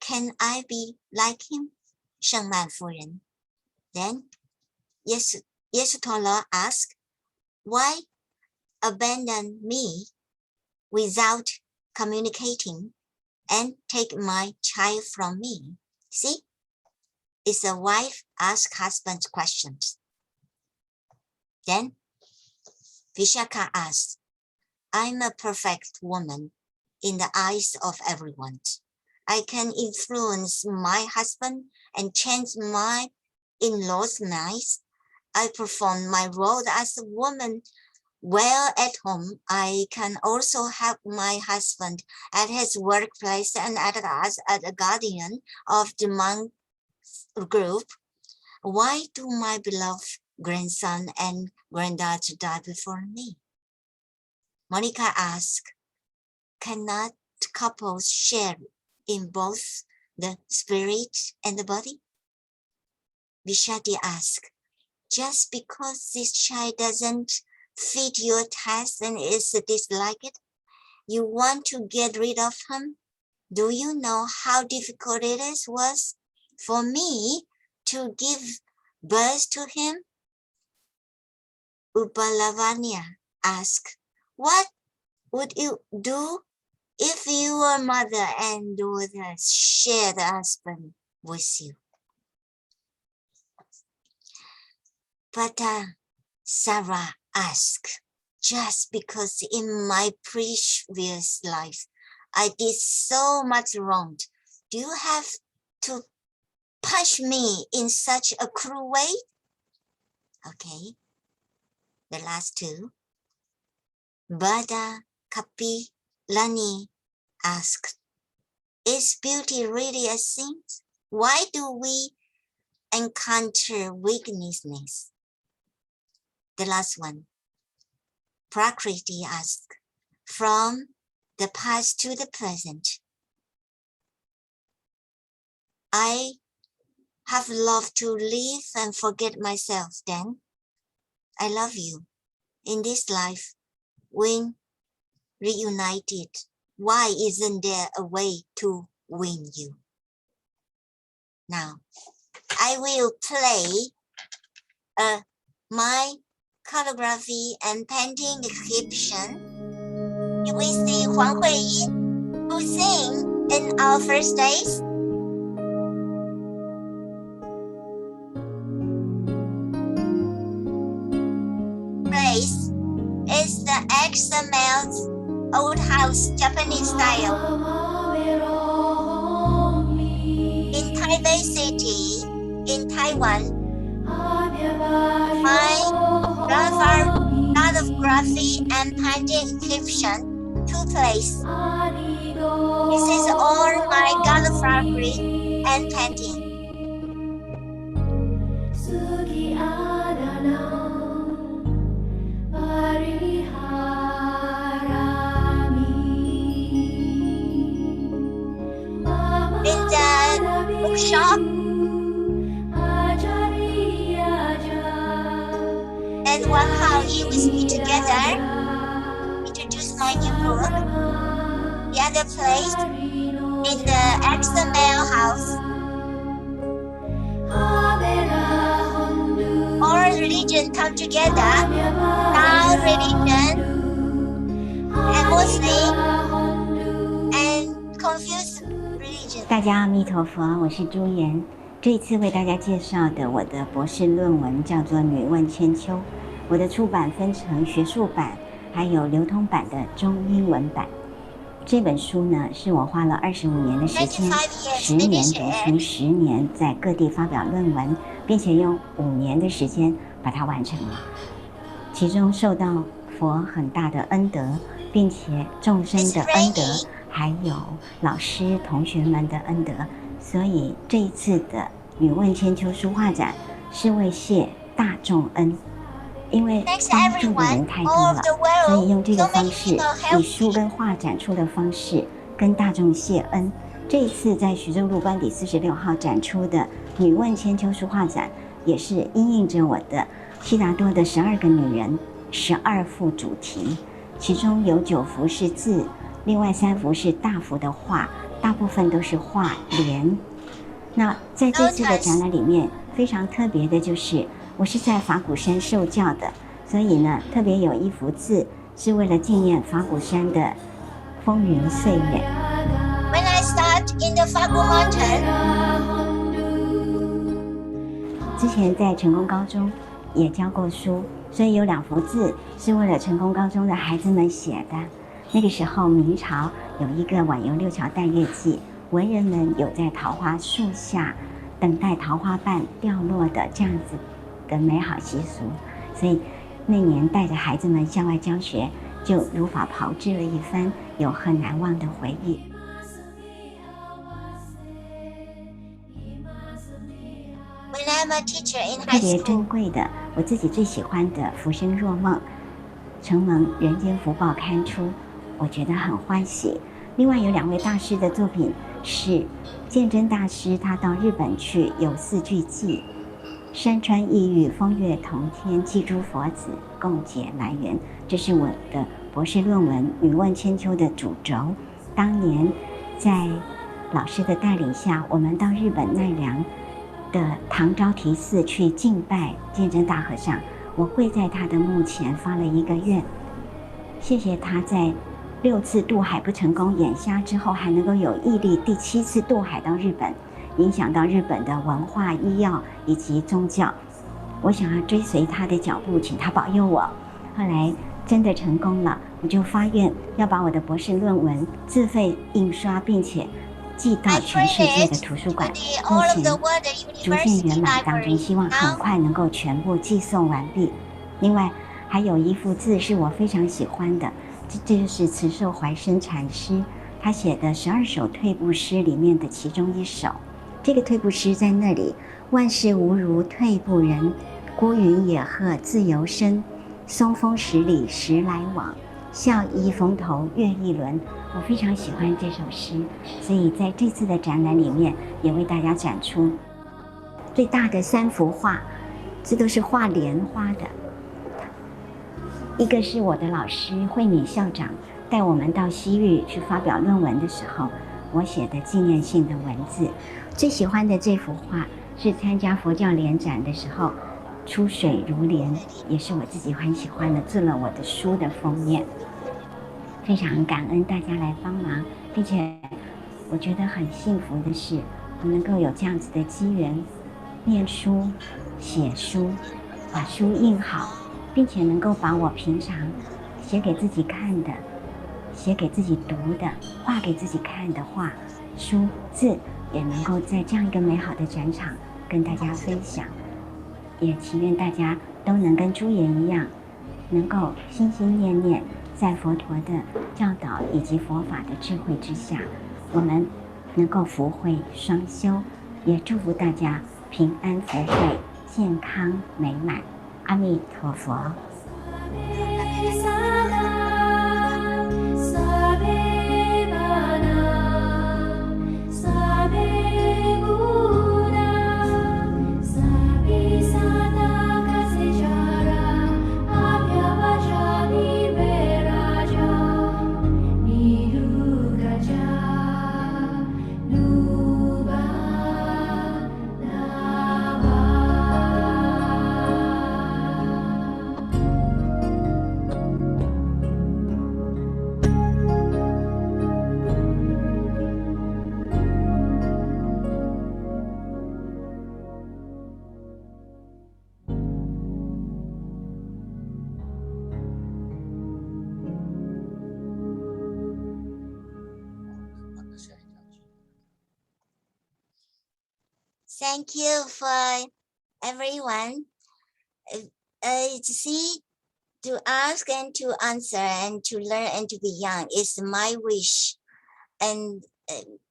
Can I be like him? Shengman Furen. Then Yesutola asked, why abandon me without communicating and take my child from me? See, it's a wife ask husband questions. Then Vishaka asked, I'm a perfect woman in the eyes of everyone. I can influence my husband and change my in-laws' minds. I perform my role as a woman well at home. I can also help my husband at his workplace and act as a guardian of the monk group. Why do my beloved grandson and granddaughter die before me? Monica asked, cannot couples share in both the spirit and the body? Vishati asked, just because this child doesn't fit your taste and is disliked, you want to get rid of him? Do you know how difficult it was for me to give birth to him? Upalavanya asked, what would you do if your mother and daughter shared a husband with you? But Sarah asked, just because in my previous life I did so much wrong, do you have to punch me in such a cruel way? Okay, the last two. Bada Kapilani asked, is beauty really a sin? Why do we encounter weaknesses? The last one. Prakriti asked, from the past to the present, I have loved to live and forget myself. Then I love you. In this life, when reunited, why isn't there a way to win you? Now, I will play my calligraphy and painting exhibition. We see Huang Huiyin, who sang in our first days. Place is the XML's old house Japanese style. In Taipei City, in Taiwan, my lithography and painting exhibition took place. This is all my hand painting. In the bookshop, and one how you with me together introduce my new book. The other place in the XML house. All religions come together. Now religion and Muslim and confused religion. 大家阿弥陀佛，我是朱颜。这一次为大家介绍的我的博士论文叫做《女问千秋》，我的出版分成学术版还有流通版的中英文版。这本书呢，是我花了25年的时间，10年读书，10年在各地发表论文，并且用5年的时间把它完成了。其中受到佛很大的恩德，并且众生的恩德，还有老师同学们的恩德，所以这一次的女问千秋书画展是为谢大众恩。因为帮助的人太多了，所以用这个方式，以书跟画展出的方式跟大众谢恩。这一次在徐州路官邸46号展出的女问千秋书画展，也是因应着我的悉达多的12个女人12幅主题，其中有9幅是字，另外3幅是大幅的画，大部分都是画莲。那在这次的展览里面，非常特别的就是我是在法鼓山受教的，所以呢，特别有一幅字是为了纪念法鼓山的风云岁月。When I start in the Fagu Mountain, 之前在成功高中也教过书，所以有2幅字是为了成功高中的孩子们写的。那个时候明朝有一个晚游6桥待月季，文人们有在桃花树下等待桃花瓣掉落的这样子的美好习俗，所以那年带着孩子们向外教学，就如法炮制了一番，有很难忘的回忆。when I'm a teacher in 特 high 别 school, 珍贵的，我自己最喜欢的《浮生若梦》，承蒙人间福报刊出，我觉得很欢喜。另外有2位大师的作品是鉴真大师，他到日本去有4句偈：山川异域，风月同天，祭诸佛子，共结来缘。这是我的博士论文《女问千秋》的主轴。当年在老师的带领下，我们到日本奈良的唐招提寺去敬拜鉴真大和尚，我跪在他的墓前发了一个愿，谢谢他在6次渡海不成功眼瞎之后，还能够有毅力第7次渡海到日本，影响到日本的文化、医药以及宗教。我想要追随他的脚步，请他保佑我。后来真的成功了，我就发愿要把我的博士论文自费印刷，并且寄到全世界的图书馆，目前逐渐圆满当中，希望很快能够全部寄送完毕。另外还有一幅字是我非常喜欢的，这就是慈寿怀生禅师他写的12首退步诗里面的其中一首。这个退步诗在那里：万事无如退步人，孤云野鹤自由生，松风10里时来往，笑依风头月一轮。我非常喜欢这首诗，所以在这次的展览里面也为大家展出最大的3幅画，这都是画莲花的。一个是我的老师慧敏校长带我们到西域去发表论文的时候，我写的纪念性的文字。最喜欢的这幅画是参加佛教联展的时候，出水如莲，也是我自己很喜欢的，做了我的书的封面。非常感恩大家来帮忙，并且我觉得很幸福的是，我能够有这样子的机缘，念书、写书，把书印好，并且能够把我平常写给自己看的、写给自己读的、画给自己看的画、书字，也能够在这样一个美好的展场跟大家分享。也祈愿大家都能跟朱颜一样，能够心心念念在佛陀的教导以及佛法的智慧之下，我们能够福慧双修，也祝福大家平安福慧、健康美满。阿弥陀佛。Thank you for everyone. See, to ask and to answer and to learn and to be young is my wish. And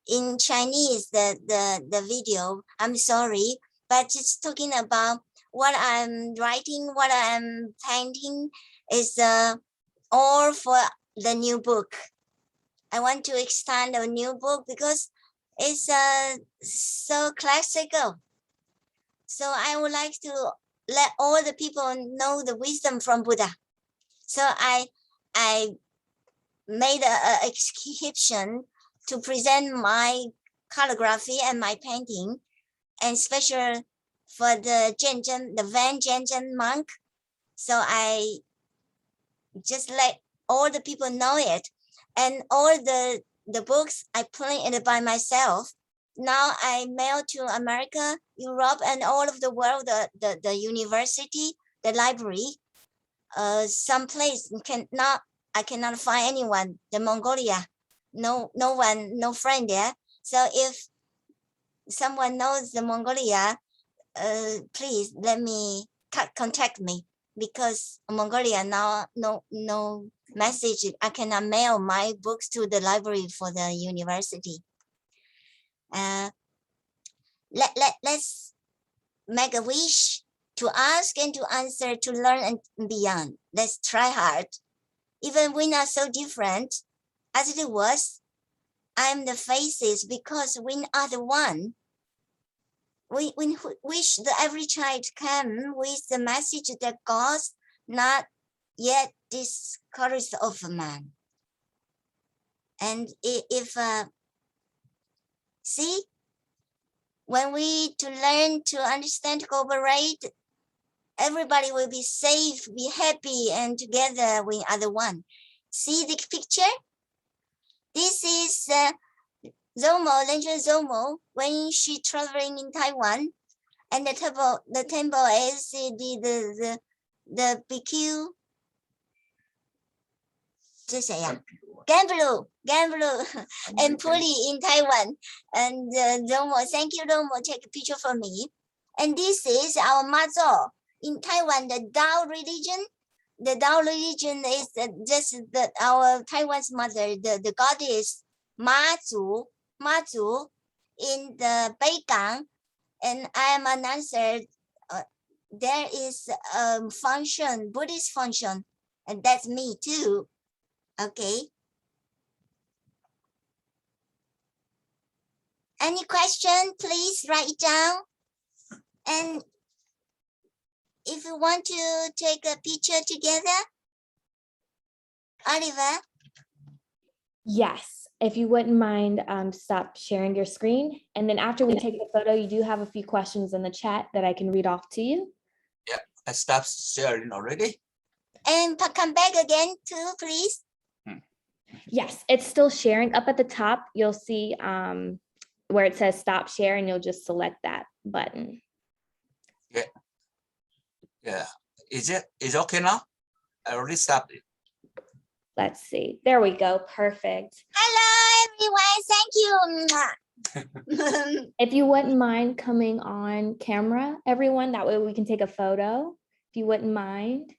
in Chinese, the video, I'm sorry, but it's talking about what I'm writing, what I'm painting is all for the new book. I want to extend a new book because it's so classical. So I would like to let all the people know the wisdom from Buddha. So I made a exhibition to present my calligraphy and my painting, and special for the Zhenzhen, the Van Zhenzhen monk. So I just let all the people know it, and all the books I print it by myself. Now I mail to America, Europe, and all of the world, the university, the library. Some place I cannot find anyone. The Mongolia, no one, no friend there. So if someone knows the Mongolia, please let me contact me, because Mongolia now no message. I cannot mail my books to the library for the university. Let's make a wish to ask and to answer, to learn and beyond. Let's try hard. Even we're not so different as it was. I'm the faces because we are the one. We wish that every child come with the message that God's not yet discouraged of man. And if see, when we to learn to understand, cooperate, everybody will be safe, be happy, and together we are the one. See the picture? This is Zomo, Lenchen Zomo, when she traveling in Taiwan, and the temple is the BQ. 这谁呀？ Gamblu and Puli in Taiwan. And Zomo, thank you, Zomo, take a picture for me. And this is our Mazo in Taiwan, the Dao religion. The Dao religion is just our Taiwan's mother, the goddess Mazu in the Beigang. And I am an answer. There is a function, Buddhist function, and that's me too. Okay. Any question, please write it down. And if you want to take a picture together, Oliver? Yes, if you wouldn't mind, stop sharing your screen. And then after we take the photo, you do have a few questions in the chat that I can read off to you. Yeah, I stopped sharing already. And come back again too, please. Yes, it's still sharing. Up at the top, you'll see where it says stop share, and you'll just select that button. Yeah. Yeah. Is it okay now? I already stopped it. Let's see. There we go. Perfect. Hello, everyone. Thank you. If you wouldn't mind coming on camera, everyone, that way we can take a photo. If you wouldn't mind.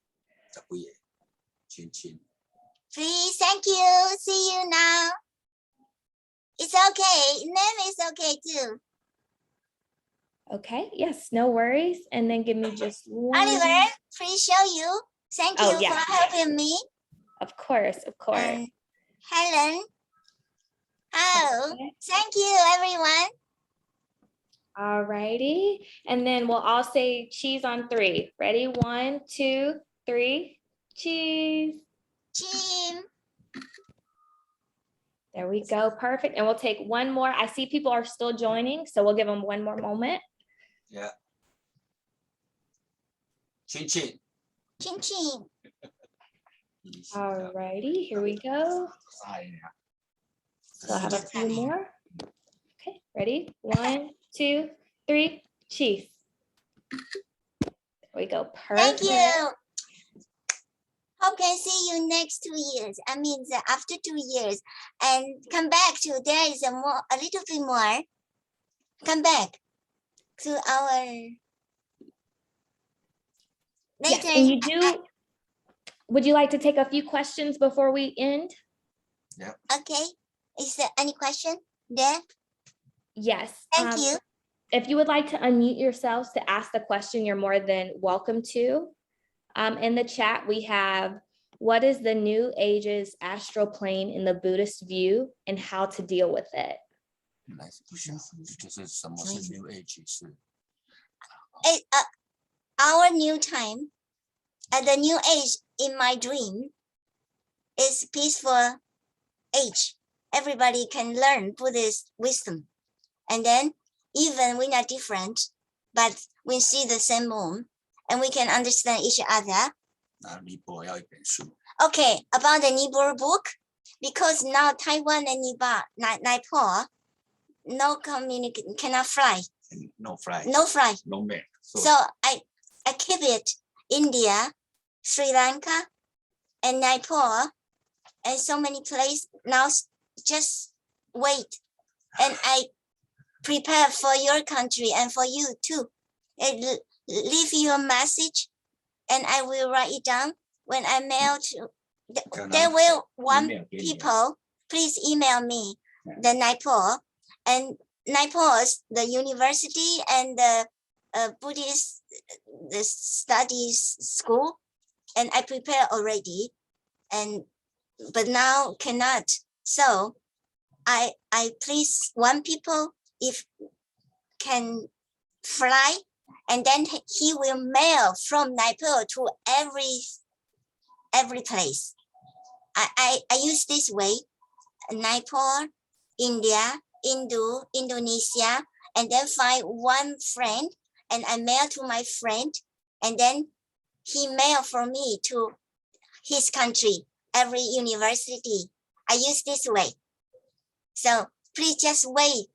Please, thank you. See you now. It's okay. Name is okay too. Okay, yes, no worries. And then give me just one. Oliver, please show you. Thank Oh, you yeah. for helping me. Of course, of course. And Helen. Oh, Okay. thank you, everyone. Alrighty, and then we'll all say cheese on 3. Ready? 1, 2, 3. Cheese. Jim. There we go. Perfect. And we'll take one more. I see people are still joining, so we'll give them one more moment. Yeah. Chin chin. Chin chin. Alrighty, here we go. So I'll have a few more. Okay, ready? 1, 2, 3. Cheese. There we go. Thank Perfect. you. Hope can see you next 2 years. I mean, after 2 years, and come back to there is a little bit more. Come back to our Yes, later. and you do. Would you like to take a few questions before we end? Okay. Is there any question there? Yes. Thank you. If you would like to unmute yourselves to ask the question, you're more than welcome to. In the chat, we have, what is the New Age's astral plane in the Buddhist view and how to deal with it? 就是什么是 New Age 是 Our new time, the new age in my dream is peaceful age. Everybody can learn Buddhist wisdom. And then even we're not different, but we see the same moon and we can understand each other. 那尼泊尔要一本书 Okay, about the Niebuhr book, because now Taiwan and Nepal, no communication, cannot fly, no fly no fly. no man So I keep it India, Sri Lanka, and Nepal, and so many places. Now just wait, and I prepare for your country and for you too. And leave your message, and I will write it down when I mail to. There will one email 给你 people. Please email me the Nepal, and Nepal is the university and the Buddhist the studies school, and I prepare already, and but now cannot. So I please one people if can fly, and then he will mail from Nepal to every place. I use this way: Nepal, India, Indonesia, and then find one friend, and I mail to my friend, and then he mail for me to his country, every university. I use this way. So please just wait.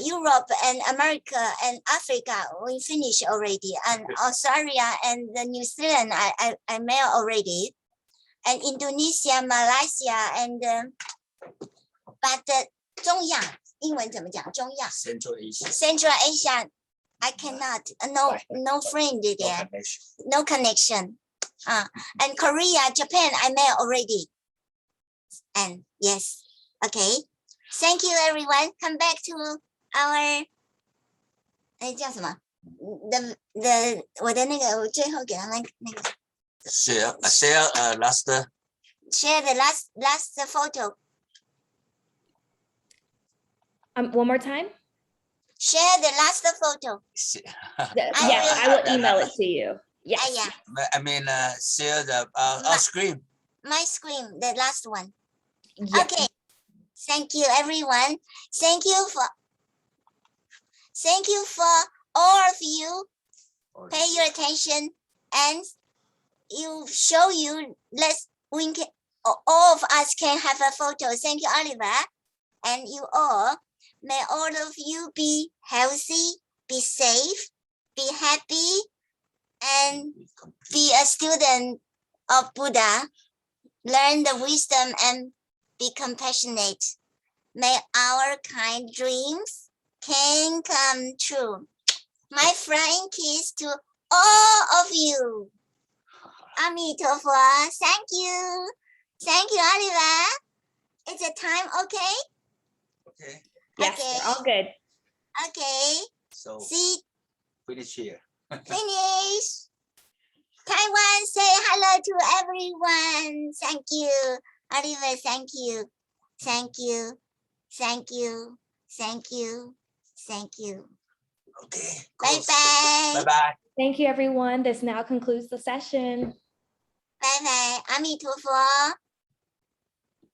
Europe and America and Africa, we finish already. And Australia and the New Zealand, I mail already. And Indonesia, Malaysia, and but 中亚英文怎么讲？中亚 Central Asia Central Asia, I cannot. No friend no there. connection No connection. And Korea, Japan, I mail already. And yes, okay. Thank you, everyone. Come back to our 哎叫什么 the 我的那个我最后给他们那个 share last share the last photo. One more time. Share the last photo. Yes, I will email it to you. Yes. Yeah, I mean share the screen my screen, the last one. Yes. Okay. Thank you, everyone. Thank you for all of you. Pay your attention, and we can all of us can have a photo. Thank you, Oliver, and you all. May all of you be healthy, be safe, be happy, and be a student of Buddha. Learn the wisdom and be compassionate. May our kind dreams can come true. My flying kiss to all of you. Amitofo, thank you. Thank you, Oliver. Is the time okay? okay Yes, Okay. we're all good. Okay. so See finish here. Finish. Taiwan, say hello to everyone. Thank you. Oliver, thank you. Thank you. Thank you. Thank you. Thank you. Okay. Bye bye. Bye bye. Thank you, everyone. This now concludes the session. Bye bye. 阿弥陀佛。